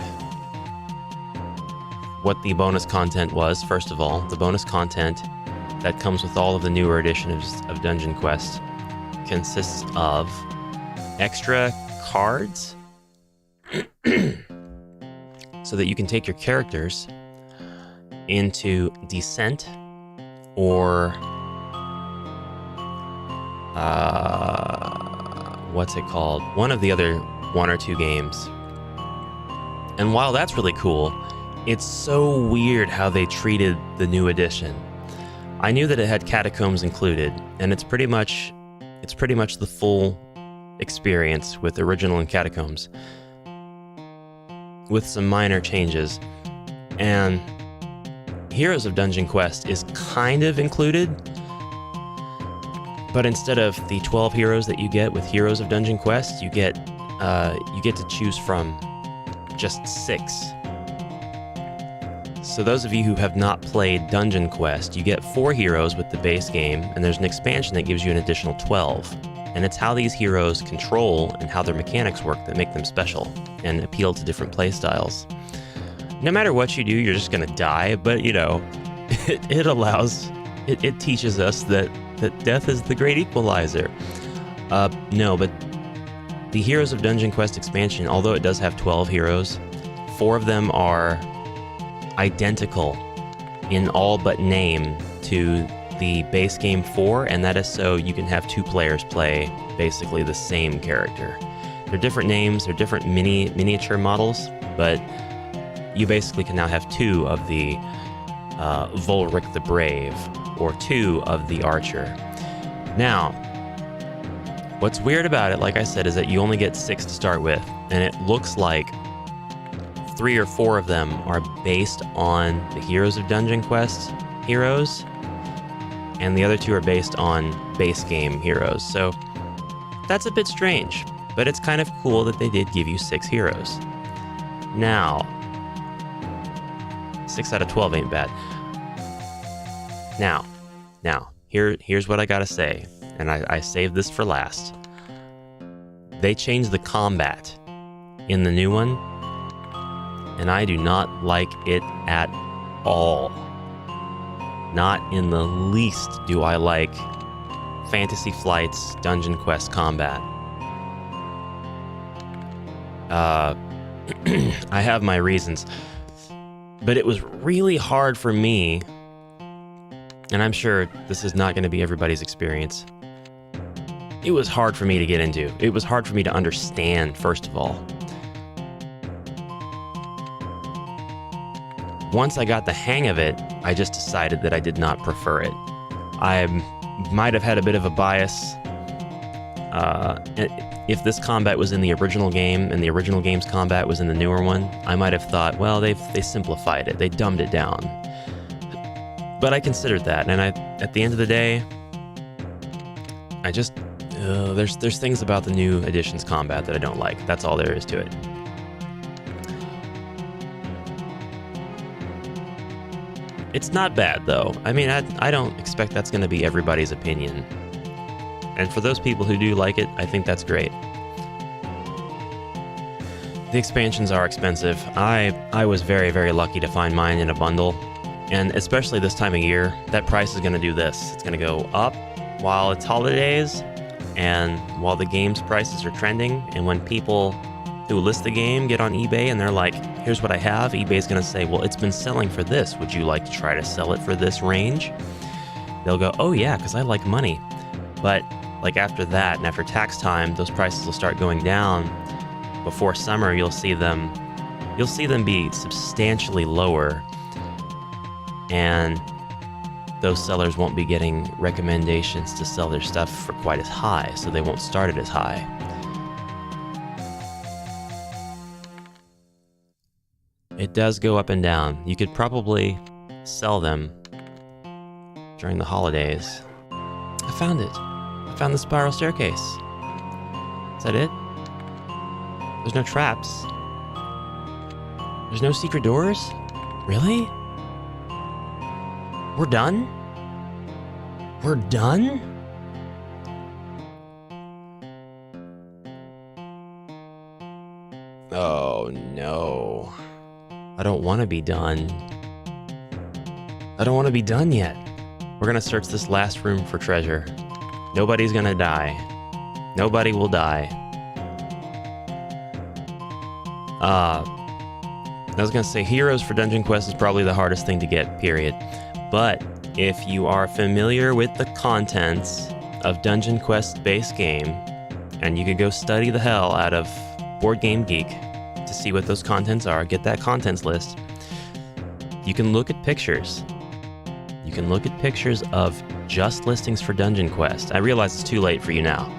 what the bonus content was. First of all, the bonus content that comes with all of the newer editions of Dungeon Quest consists of extra cards so that you can take your characters into Descent or what's it called? One of the other 1 or 2 games. And while that's really cool, it's so weird how they treated the new edition. I knew that it had Catacombs included, and it's pretty much the full experience with Original and Catacombs, with some minor changes. And Heroes of Dungeon Quest is kind of included, but instead of the 12 heroes that you get with Heroes of Dungeon Quest, you get to choose from just 6. So those of you who have not played Dungeon Quest, you get 4 heroes with the base game, and there's an expansion that gives you an additional 12. And it's how these heroes control and how their mechanics work that make them special and appeal to different playstyles. No matter what you do, you're just gonna die, but it teaches us that death is the great equalizer. No, but the Heroes of Dungeon Quest expansion, although it does have 12 heroes, 4 of them are identical in all but name to the base game 4, and that is so you can have 2 players play basically the same character. They're different names, they're different miniature models, but you basically can now have 2 of the Volric the Brave, or 2 of the Archer. Now, what's weird about it, like I said, is that you only get 6 to start with, and it looks like 3 or 4 of them are based on the Heroes of Dungeon Quest heroes, and the other 2 are based on base game heroes. So that's a bit strange, but it's kind of cool that they did give you 6 heroes. Now, 6 out of 12 ain't bad. Now, here's what I gotta say, and I saved this for last. They changed the combat in the new one, and I do not like it at all. Not in the least do I like Fantasy Flight's Dungeon Quest combat. I have my reasons, but it was really hard for me, and I'm sure this is not going to be everybody's experience. It was hard for me to get into. It was hard for me to understand, first of all. Once I got the hang of it, I just decided that I did not prefer it. I might have had a bit of a bias. If this combat was in the original game and the original game's combat was in the newer one, I might have thought, well, they simplified it. They dumbed it down. But I considered that, and at the end of the day, I just there's things about the new edition's combat that I don't like. That's all there is to it. It's not bad, though. I mean, I don't expect that's going to be everybody's opinion. And for those people who do like it, I think that's great. The expansions are expensive. I was very, very lucky to find mine in a bundle. And especially this time of year, that price is going to do this. It's going to go up while it's holidays and while the game's prices are trending. And when people who list the game get on eBay and they're like, here's what I have, eBay's going to say, well, it's been selling for this. Would you like to try to sell it for this range? They'll go, oh yeah, because I like money. But like after that and after tax time, those prices will start going down. Before summer, you'll see them be substantially lower. And those sellers won't be getting recommendations to sell their stuff for quite as high, so they won't start it as high. It does go up and down. You could probably sell them during the holidays. I found it. I found the spiral staircase. Is that it? There's no traps. There's no secret doors? Really? We're done? We're done? Oh no. I don't want to be done. I don't want to be done yet. We're gonna search this last room for treasure. Nobody's gonna die. Nobody will die. I was gonna say Heroes for Dungeon Quest is probably the hardest thing to get, period. But if you are familiar with the contents of Dungeon Quest base game, and you could go study the hell out of Board Game Geek to see what those contents are, get that contents list, you can look at pictures. You can look at pictures of just listings for Dungeon Quest. I realize it's too late for you now,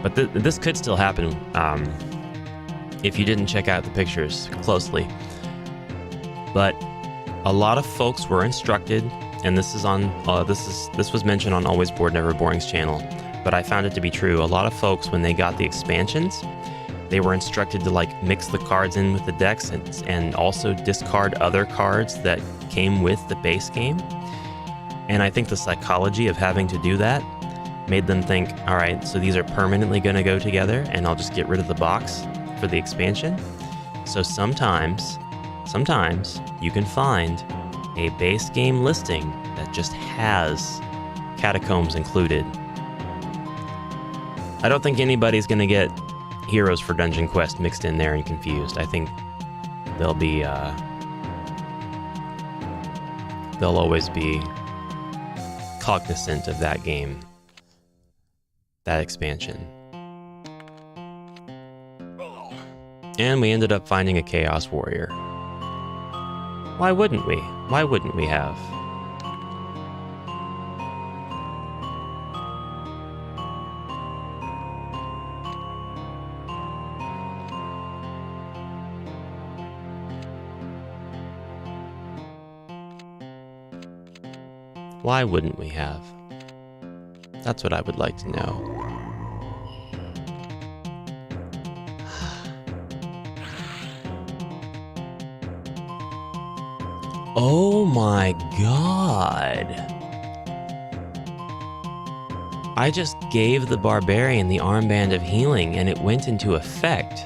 but this could still happen if you didn't check out the pictures closely. But a lot of folks were instructed, and this was mentioned on Always Bored Never Boring's channel, but I found it to be true. A lot of folks, when they got the expansions, they were instructed to like mix the cards in with the decks and also discard other cards that came with the base game. And I think the psychology of having to do that made them think, all right, so these are permanently going to go together and I'll just get rid of the box for the expansion. So sometimes you can find a base game listing that just has Catacombs included. I don't think anybody's going to get Heroes for Dungeon Quest mixed in there and confused. I think they'll always be cognizant of that game, that expansion. And we ended up finding a Chaos Warrior. Why wouldn't we? Why wouldn't we have? Why wouldn't we have? That's what I would like to know. Oh my god. I just gave the barbarian the armband of healing and it went into effect.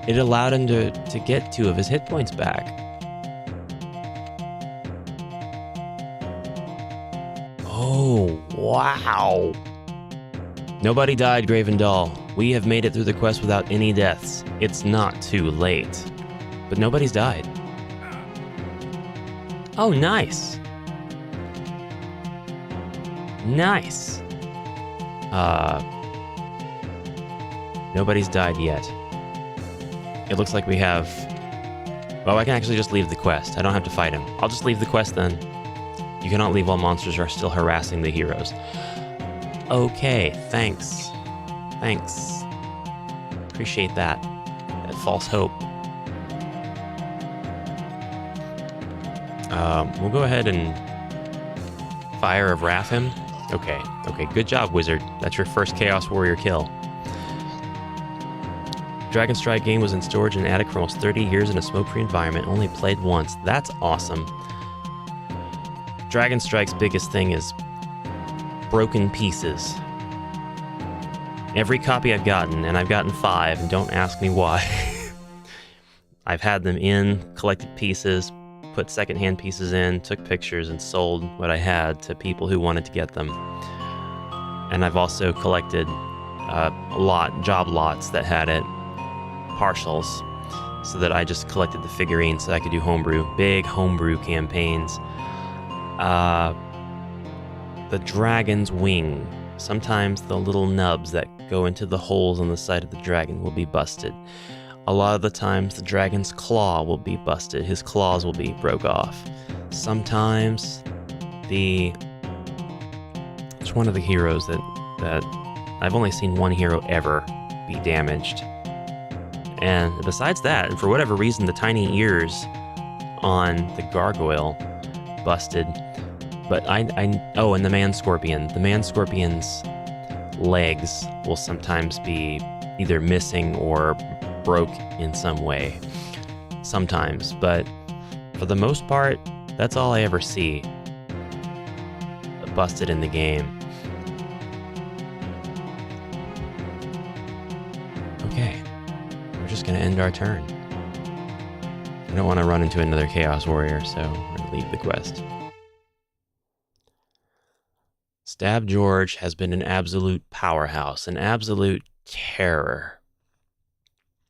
It allowed him to get 2 of his hit points back. Oh, wow. Nobody died, Gravendall. We have made it through the quest without any deaths. It's not too late. But nobody's died. Oh, nice. Nice. Nobody's died yet. It looks like we have... Well, I can actually just leave the quest. I don't have to fight him. I'll just leave the quest then. You cannot leave while monsters are still harassing the heroes. Okay, thanks. Thanks. Appreciate that. That false hope. We'll go ahead and Fire of Wrath him. Okay, good job, Wizard. That's your first Chaos Warrior kill. Dragon Strike game was in storage in an attic for almost 30 years in a smoke-free environment, only played once. That's awesome. Dragon Strike's biggest thing is broken pieces. Every copy I've gotten, and I've gotten 5, and don't ask me why, I've had them in, collected pieces, put secondhand pieces in, took pictures, and sold what I had to people who wanted to get them. And I've also collected job lots that had it, partials, so that I just collected the figurines so I could do big homebrew campaigns. The dragon's wing. Sometimes the little nubs that go into the holes on the side of the dragon will be busted. A lot of the times the dragon's claw will be busted. His claws will be broke off. Sometimes it's one of the heroes that I've only seen one hero ever be damaged. And besides that, and for whatever reason, the tiny ears on the gargoyle busted. But and the man scorpion. The man scorpion's legs will sometimes be either missing or broke in some way. Sometimes, but for the most part, that's all I ever see busted in the game. Okay, we're just gonna end our turn. I don't want to run into another Chaos Warrior, so we're gonna leave the quest. Stab George has been an absolute powerhouse, an absolute terror.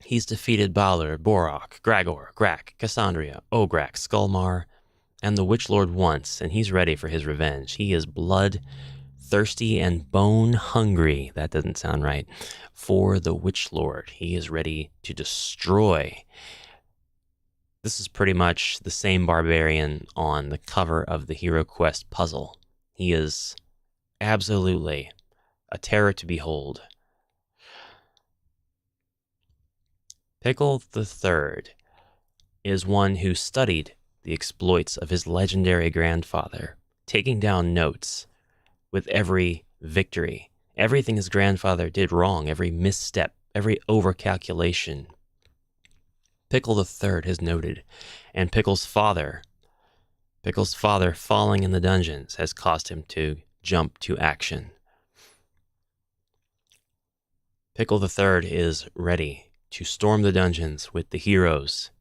He's defeated Balor, Borok, Gragor, Grak, Cassandria, Ograk, Skullmar, and the Witch Lord once, and he's ready for his revenge. He is blood-thirsty and bone-hungry, that doesn't sound right, for the Witch Lord. He is ready to destroy. This is pretty much the same barbarian on the cover of the HeroQuest puzzle. He is absolutely a terror to behold. Pickle the Third is one who studied the exploits of his legendary grandfather, taking down notes with every victory, everything his grandfather did wrong, every misstep, every overcalculation. Pickle the Third has noted, and Pickle's father falling in the dungeons has caused him to jump to action. Pickle the Third is ready to storm the dungeons with the heroes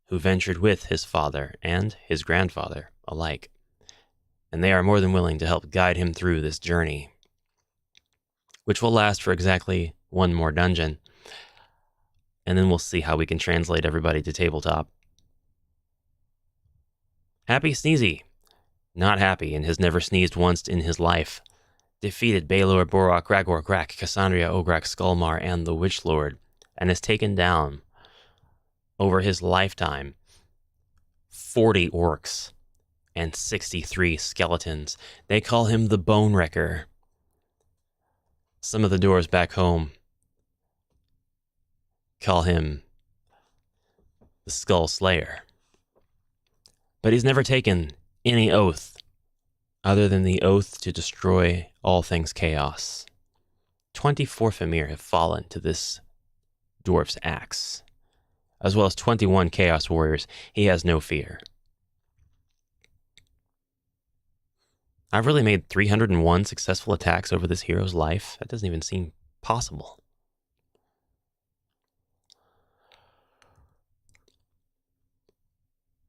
who ventured with his father and his grandfather alike, and they are more than willing to help guide him through this journey, which will last for exactly one more dungeon, and then we'll see how we can translate everybody to tabletop. Happy Sneezy, not happy and has never sneezed once in his life, defeated Balor, Borok, Gragor, Grak, Cassandria, Ograk, Skullmar, and the Witch Lord, and has taken down, over his lifetime, 40 orcs and 63 skeletons. They call him the Bone Wrecker. Some of the doors back home call him the Skull Slayer. But he's never taken any oath other than the oath to destroy all things chaos. 24 Famir have fallen to this dwarf's axe, as well as 21 Chaos Warriors. He has no fear. I've really made 301 successful attacks over this hero's life. That doesn't even seem possible.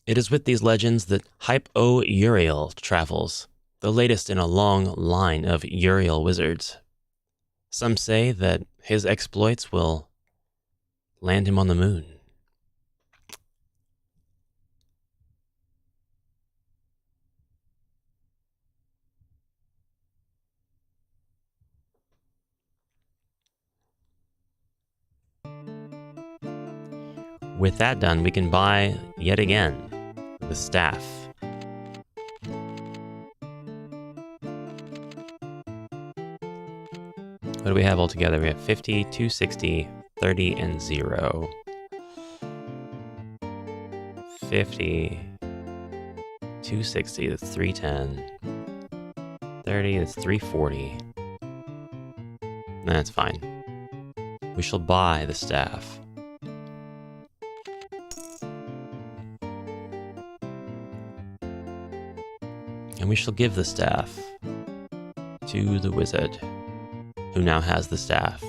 It is with these legends that Hype-O Uriel travels, the latest in a long line of Uriel wizards. Some say that his exploits will land him on the moon. With that done, we can buy, yet again, the staff. What do we have altogether? We have 50, 260, 30, and 0. 50, 260, that's 310. 30, that's 340. That's fine. We shall buy the staff. And we shall give the staff to the wizard, who now has the staff.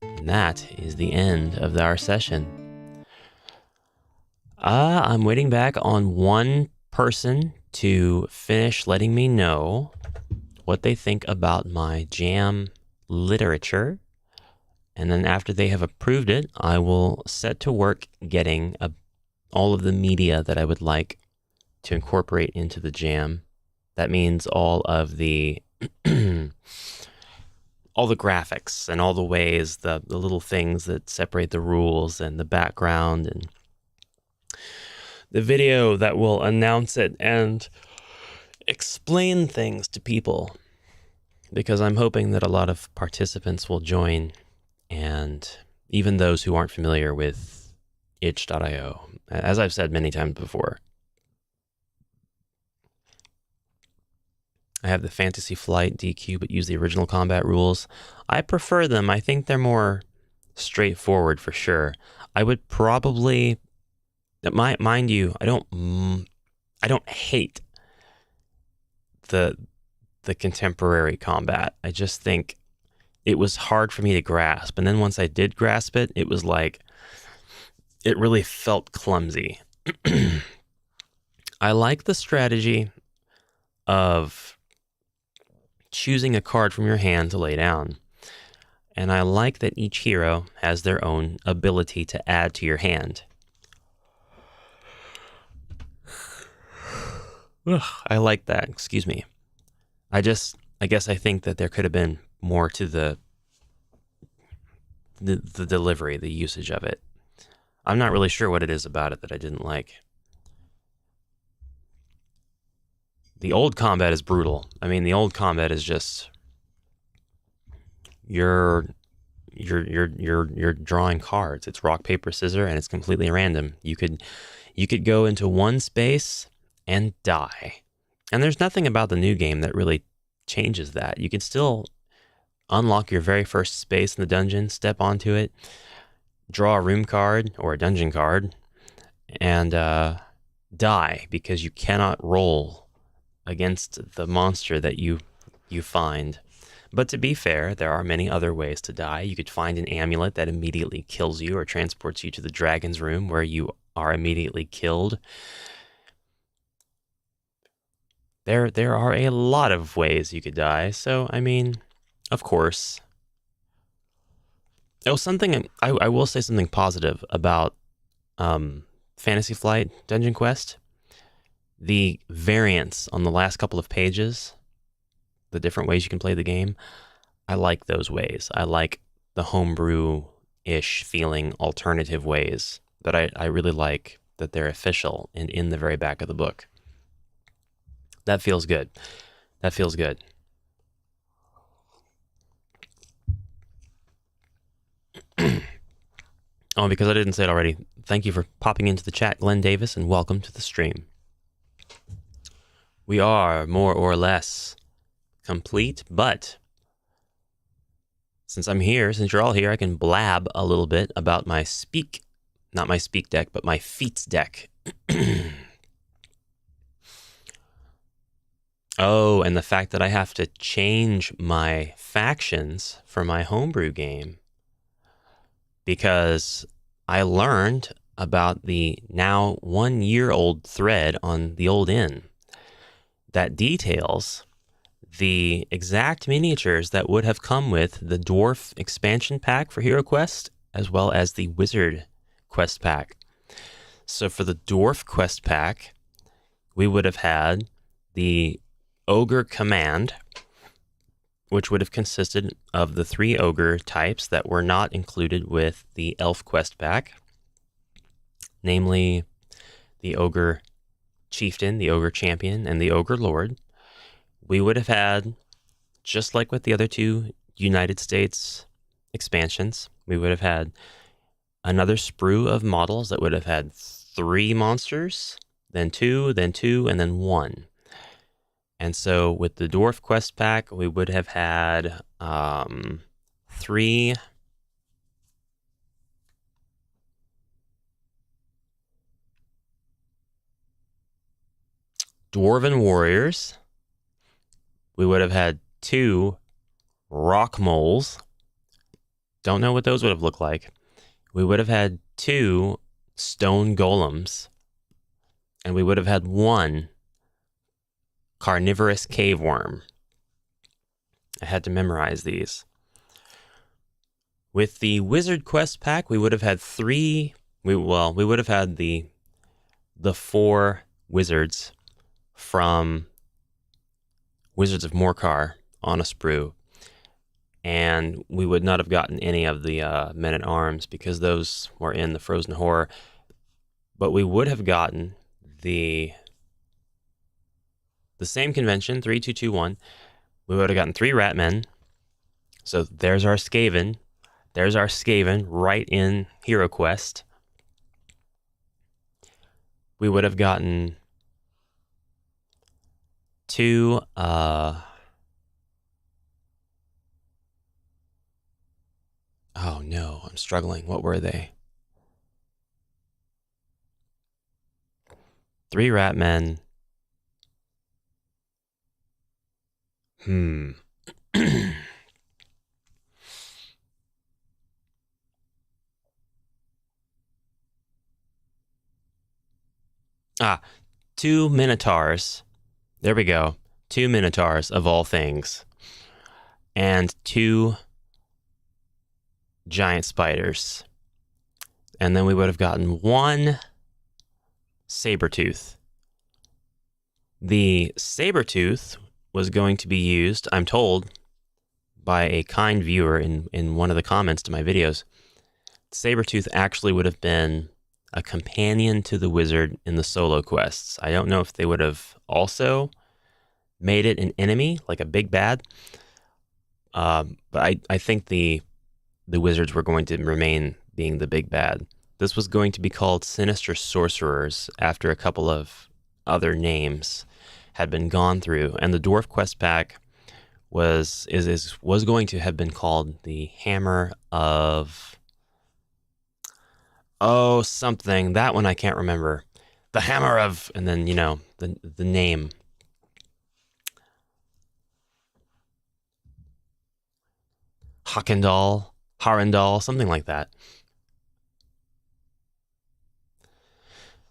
And that is the end of our session. I'm waiting back on one person to finish letting me know what they think about my jam literature. And then after they have approved it, I will set to work getting all of the media that I would like to incorporate into the jam. That means all of the all the graphics and all the ways, the little things that separate the rules and the background and the video that will announce it and explain things to people. Because I'm hoping that a lot of participants will join, and even those who aren't familiar with itch.io, as I've said many times before. I have the Fantasy Flight DQ, but use the original combat rules. I prefer them. I think they're more straightforward for sure. I would probably, mind you, I don't hate the contemporary combat. I just think it was hard for me to grasp. And then once I did grasp it, it was like, it really felt clumsy. I like the strategy of choosing a card from your hand to lay down. And I like that each hero has their own ability to add to your hand. Ugh, I like that, excuse me. I guess I think that there could have been more to the delivery, the usage of it. I'm not really sure what it is about it that I didn't like. The old combat is brutal. I mean, the old combat is just you're drawing cards. It's rock, paper, scissors, and it's completely random. You could go into one space and die. And there's nothing about the new game that really changes that. You can still unlock your very first space in the dungeon, step onto it, draw a room card or a dungeon card, and die because you cannot roll against the monster that you find. But to be fair, there are many other ways to die. You could find an amulet that immediately kills you or transports you to the dragon's room where you are immediately killed. There are a lot of ways you could die. So, I mean, of course. Oh, something I will say something positive about Fantasy Flight Dungeon Quest. The variants on the last couple of pages, the different ways you can play the game, I like those ways. I like the homebrew-ish feeling alternative ways, but I really like that they're official and in the very back of the book. That feels good. That feels good. Oh, because I didn't say it already, thank you for popping into the chat, Glenn Davis, and welcome to the stream. We are more or less complete, but since I'm here, since you're all here, I can blab a little bit about my not my speak deck, but my feats deck. Oh, and the fact that I have to change my factions for my homebrew game because I learned about the now 1-year-old thread on the old inn that details the exact miniatures that would have come with the Dwarf expansion pack for HeroQuest, as well as the Wizard quest pack. So for the Dwarf quest pack, we would have had the Ogre Command, which would have consisted of the 3 Ogre types that were not included with the Elf quest pack, namely the Ogre Chieftain, the Ogre Champion, and the Ogre Lord. We would have had, just like with the other 2 United States expansions, we would have had another sprue of models that would have had 3 monsters, then 2, then 2, and then 1. And so with the Dwarf quest pack, we would have had 3 Dwarven Warriors. We would have had 2 Rock Moles. Don't know what those would have looked like. We would have had 2 stone golems, and we would have had 1 carnivorous cave worm. I had to memorize these. With the Wizard Quest pack, we would have had 3. We would have had the 4 wizards from Wizards of Morcar on a sprue, and we would not have gotten any of the men-at-arms because those were in the Frozen Horror. But we would have gotten the same convention, 3-2-2-1. We would have gotten 3 Ratmen. So there's our Skaven. There's our Skaven right in HeroQuest. We would have gotten 2 oh no, I'm struggling. What were they? 3 Ratmen. 2 Minotaurs. There we go. 2 Minotaurs, of all things. And 2 giant spiders. And then we would have gotten 1 Sabertooth. The Sabertooth was going to be used, I'm told, by a kind viewer in one of the comments to my videos. Sabertooth actually would have been a companion to the wizard in the solo quests. I don't know if they would have also made it an enemy, like a big bad. But I think the wizards were going to remain being the big bad. This was going to be called Sinister Sorcerers after a couple of other names had been gone through, and the Dwarf Quest pack was going to have been called the Hammer of something. That one I can't remember. The Hammer of, and then the name. Harendal, something like that.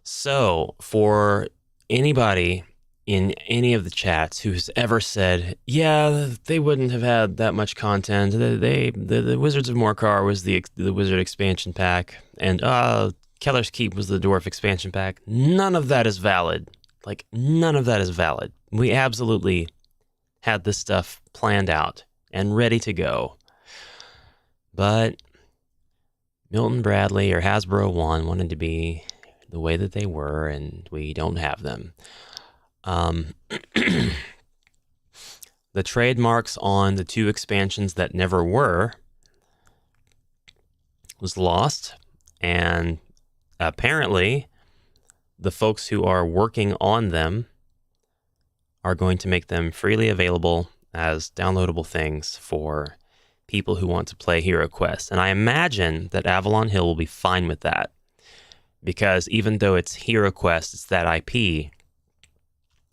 So, for anybody in any of the chats who's ever said, yeah, they wouldn't have had that much content, the Wizards of Morcar was the Wizard expansion pack, and Keller's Keep was the Dwarf expansion pack, none of that is valid. Like, none of that is valid. We absolutely had this stuff planned out and ready to go. But Milton Bradley or Hasbro 1 wanted to be the way that they were, and we don't have them. The trademarks on the 2 expansions that never were was lost, and apparently the folks who are working on them are going to make them freely available as downloadable things for people who want to play HeroQuest. And I imagine that Avalon Hill will be fine with that, because even though it's HeroQuest, it's that IP,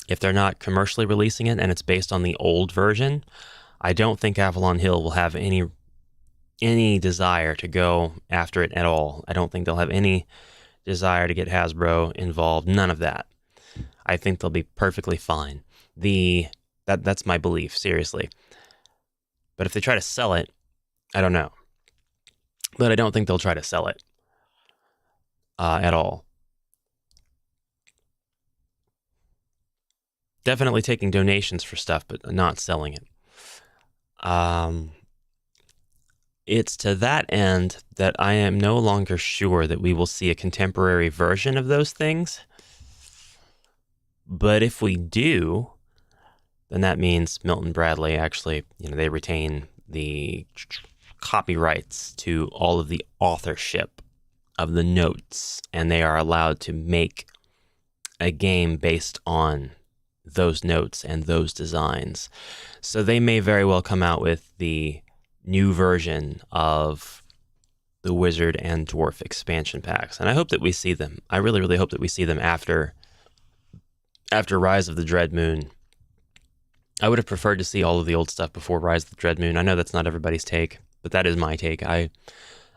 if they're not commercially releasing it and it's based on the old version, I don't think Avalon Hill will have any desire to go after it at all. I don't think they'll have any desire to get Hasbro involved. None of that. I think they'll be perfectly fine. That's my belief, seriously. But if they try to sell it, I don't know. But I don't think they'll try to sell it at all. Definitely taking donations for stuff, but not selling it. It's to that end that I am no longer sure that we will see a contemporary version of those things. But if we do, then that means Milton Bradley actually, they retain the copyrights to all of the authorship of the notes, and they are allowed to make a game based on those notes and those designs. So they may very well come out with the new version of the Wizard and Dwarf expansion packs. And I hope that we see them. I really, really hope that we see them after Rise of the Dread Moon. I would have preferred to see all of the old stuff before Rise of the Dread Moon. I know that's not everybody's take, but that is my take. I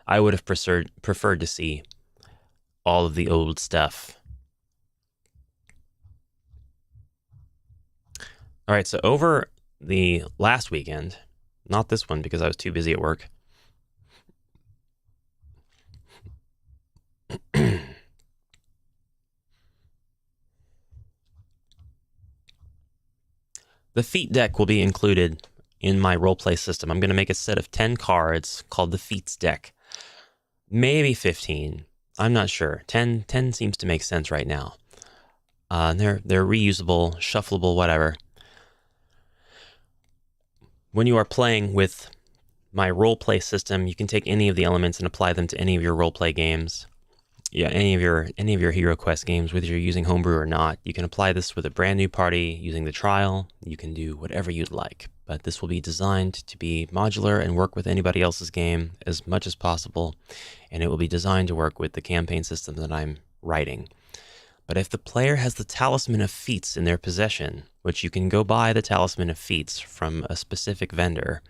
would have preferred to see all of the old stuff. All right, so over the last weekend, not this one because I was too busy at work. The feat deck will be included in my roleplay system. I'm going to make a set of 10 cards called the Feats deck. Maybe 15. I'm not sure. 10 seems to make sense right now. They're reusable, shuffleable, whatever. When you are playing with my roleplay system, you can take any of the elements and apply them to any of your roleplay games. Yeah, any of your HeroQuest games, whether you're using homebrew or not. You can apply this with a brand new party using the trial. You can do whatever you'd like, but this will be designed to be modular and work with anybody else's game as much as possible, and it will be designed to work with the campaign system that I'm writing. But if the player has the Talisman of Feats in their possession, which you can go buy the Talisman of Feats from a specific vendor,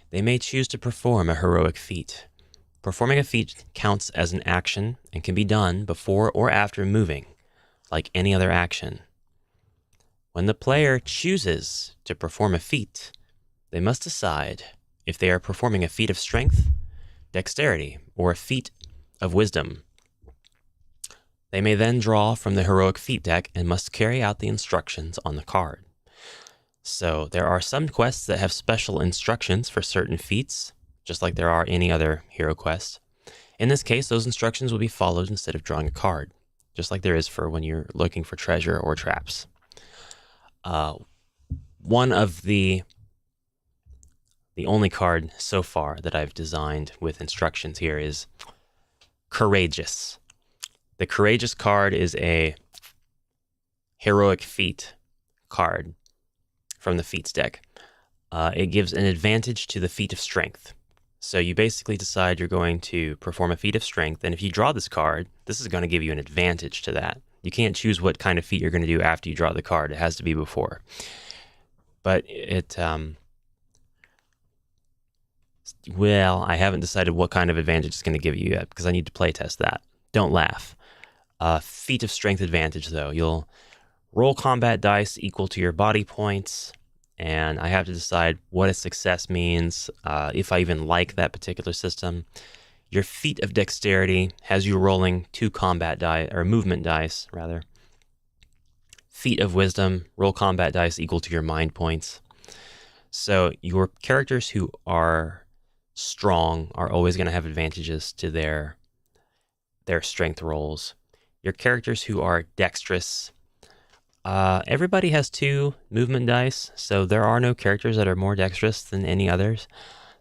they may choose to perform a heroic feat. Performing a feat counts as an action and can be done before or after moving, like any other action. When the player chooses to perform a feat, they must decide if they are performing a feat of strength, dexterity, or a feat of wisdom. They may then draw from the heroic feat deck and must carry out the instructions on the card. So there are some quests that have special instructions for certain feats, just like there are any other hero quest. In this case, those instructions will be followed instead of drawing a card, just like there is for when you're looking for treasure or traps. One of the only card so far that I've designed with instructions here is Courageous. The Courageous card is a heroic feat card from the feats deck. It gives an advantage to the feat of strength. So you basically decide you're going to perform a feat of strength, and if you draw this card, this is going to give you an advantage to that. You can't choose what kind of feat you're going to do after you draw the card. It has to be before. But well, I haven't decided what kind of advantage it's going to give you yet, because I need to play test that. Don't laugh. Feat of strength advantage, though. You'll roll combat dice equal to your body points, and I have to decide what a success means, if I even like that particular system. Your feat of dexterity has you rolling 2 combat dice, or movement dice, rather. Feat of wisdom, roll combat dice equal to your mind points. So your characters who are strong are always going to have advantages to their strength rolls. Your characters who are dexterous, everybody has 2 movement dice, so there are no characters that are more dexterous than any others.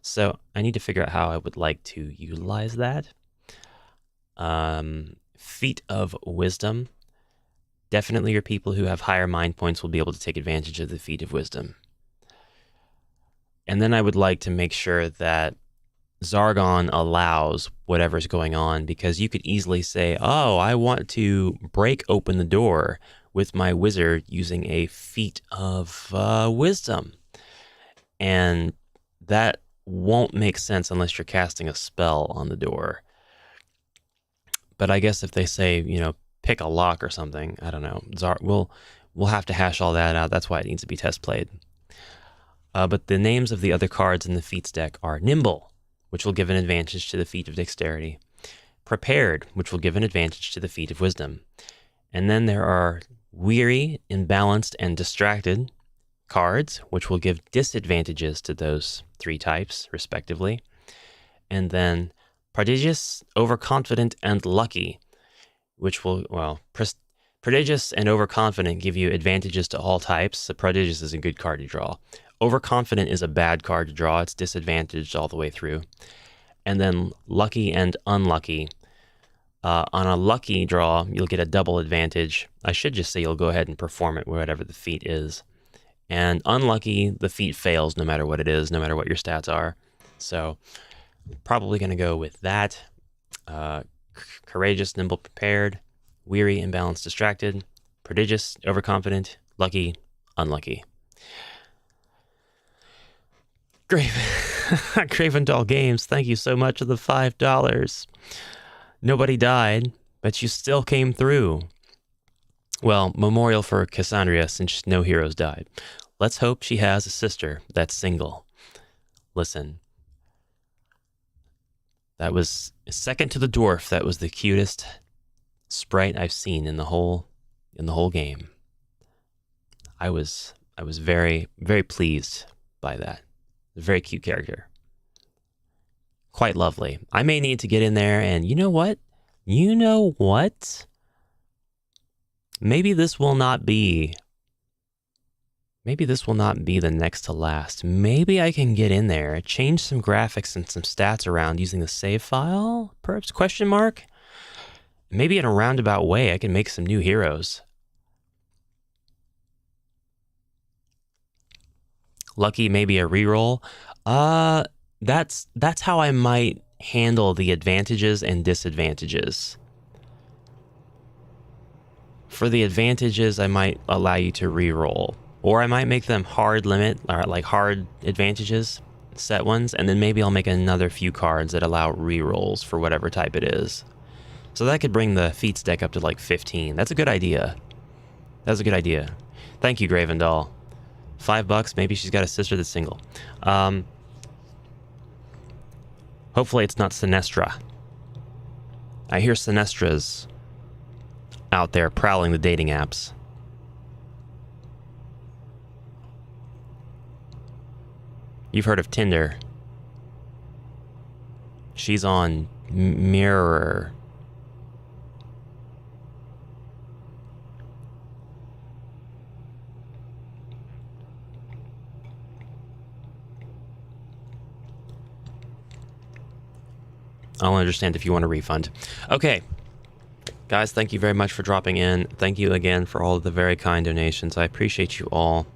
So I need to figure out how I would like to utilize that. Feat of wisdom. Definitely your people who have higher mind points will be able to take advantage of the feat of wisdom. And then I would like to make sure that Zargon allows whatever's going on, because you could easily say, oh, I want to break open the door with my wizard using a feat of wisdom. And that won't make sense unless you're casting a spell on the door. But I guess if they say, pick a lock or something, I don't know. We'll have to hash all that out. That's why it needs to be test played. But the names of the other cards in the feats deck are Nimble, which will give an advantage to the feat of dexterity. Prepared, which will give an advantage to the feat of wisdom. And then there are Weary, Imbalanced, and Distracted cards, which will give disadvantages to those 3 types, respectively. And then Prodigious, Overconfident, and Lucky, which will, Prodigious and Overconfident give you advantages to all types. So Prodigious is a good card to draw. Overconfident is a bad card to draw. It's disadvantaged all the way through. And then Lucky and Unlucky. On a lucky draw, you'll get a double advantage. I should just say you'll go ahead and perform it, whatever the feat is. And unlucky, the feat fails no matter what it is, no matter what your stats are. So probably going to go with that. Courageous, Nimble, Prepared. Weary, Imbalanced, Distracted. Prodigious, Overconfident. Lucky, Unlucky. Graven Doll Games, thank you so much for the $5. Nobody died, but you still came through. Well, memorial for Cassandra since no heroes died. Let's hope she has a sister that's single. Listen, that was second to the dwarf. That was the cutest sprite I've seen in the whole game. I was very, very pleased by that. A very cute character. Quite lovely. I may need to get in there and you know what? Maybe this will not be the next to last. Maybe I can get in there, change some graphics and some stats around using the save file, perhaps, question mark? Maybe in a roundabout way, I can make some new heroes. Lucky, maybe a reroll. That's how I might handle the advantages and disadvantages. For the advantages, I might allow you to reroll. Or I might make them hard limit, or like hard advantages, set ones, and then maybe I'll make another few cards that allow rerolls for whatever type it is. So that could bring the feats deck up to like 15. That's a good idea. That's a good idea. Thank you, Gravendoll. $5, maybe she's got a sister that's single. Hopefully it's not Sinestra. I hear Sinestra's out there prowling the dating apps. You've heard of Tinder. She's on Mirror. I'll understand if you want a refund. Okay. Guys, thank you very much for dropping in. Thank you again for all of the very kind donations. I appreciate you all.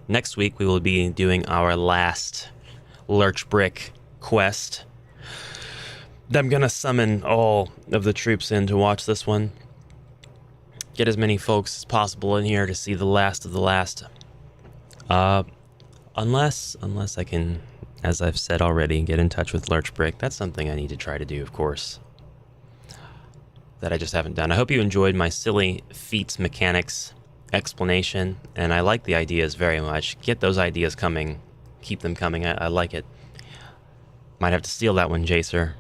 Next week, we will be doing our last Lurch Brick quest. I'm going to summon all of the troops in to watch this one. Get as many folks as possible in here to see the last of the last. Unless I can, as I've said already, get in touch with Lurch Brick. That's something I need to try to do, of course. That I just haven't done. I hope you enjoyed my silly feats mechanics explanation, and I like the ideas very much. Get those ideas coming. Keep them coming. I like it. Might have to steal that one, Jacer.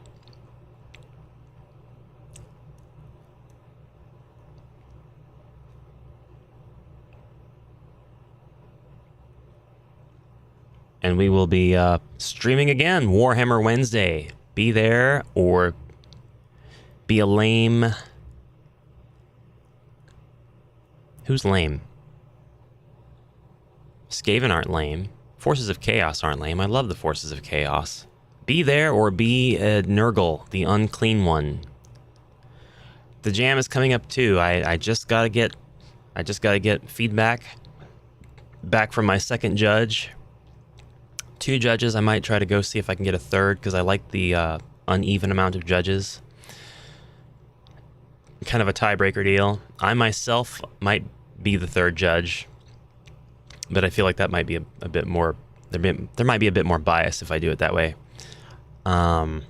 And we will be streaming again, Warhammer Wednesday. Be there or be a lame. Who's lame? Skaven aren't lame. Forces of Chaos aren't lame. I love the Forces of Chaos. Be there or be a Nurgle, the unclean one. The jam is coming up too. I just gotta get feedback back from my second judge. 2 judges. I might try to go see if I can get a third because I like the uneven amount of judges. Kind of a tiebreaker deal. I myself might be the third judge, but I feel like that might be a bit more. There might be a bit more bias if I do it that way. Because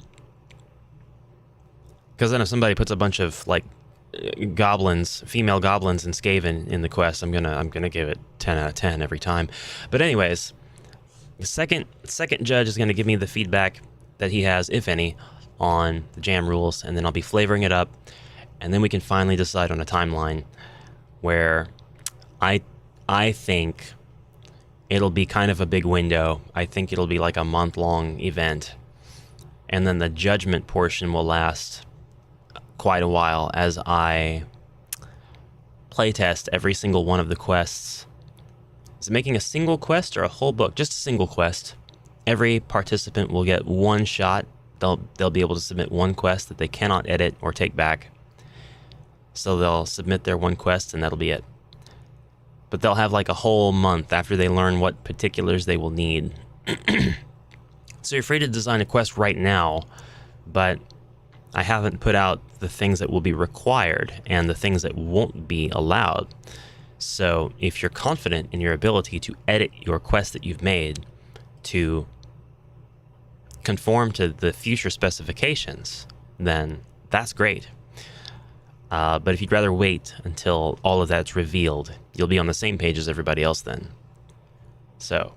then if somebody puts a bunch of like goblins, female goblins and Skaven in the quest, I'm gonna give it 10 out of 10 every time. But anyways, the second judge is gonna give me the feedback that he has, if any, on the jam rules, and then I'll be flavoring it up, and then we can finally decide on a timeline where I think it'll be kind of a big window. I think it'll be like a month-long event, and then the judgment portion will last quite a while as I playtest every single one of the quests. Is it making a single quest or a whole book? Just a single quest. Every participant will get one shot. They'll be able to submit one quest that they cannot edit or take back. So they'll submit their one quest and that'll be it. But they'll have like a whole month after they learn what particulars they will need. So you're free to design a quest right now, but I haven't put out the things that will be required and the things that won't be allowed. So if you're confident in your ability to edit your quest that you've made to conform to the future specifications, then that's great. But if you'd rather wait until all of that's revealed, you'll be on the same page as everybody else then. So,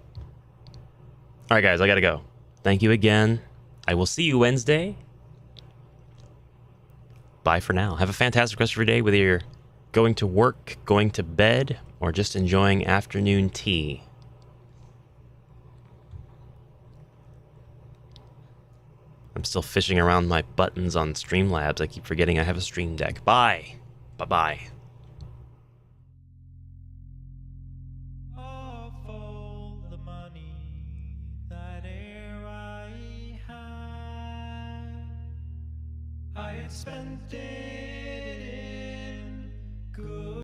all right, guys, I gotta go. Thank you again. I will see you Wednesday. Bye for now. Have a fantastic rest of your day, whether you're going to work, going to bed, or just enjoying afternoon tea. I'm still fishing around my buttons on Streamlabs. I keep forgetting I have a Stream Deck. Bye. Bye-bye. I had spent it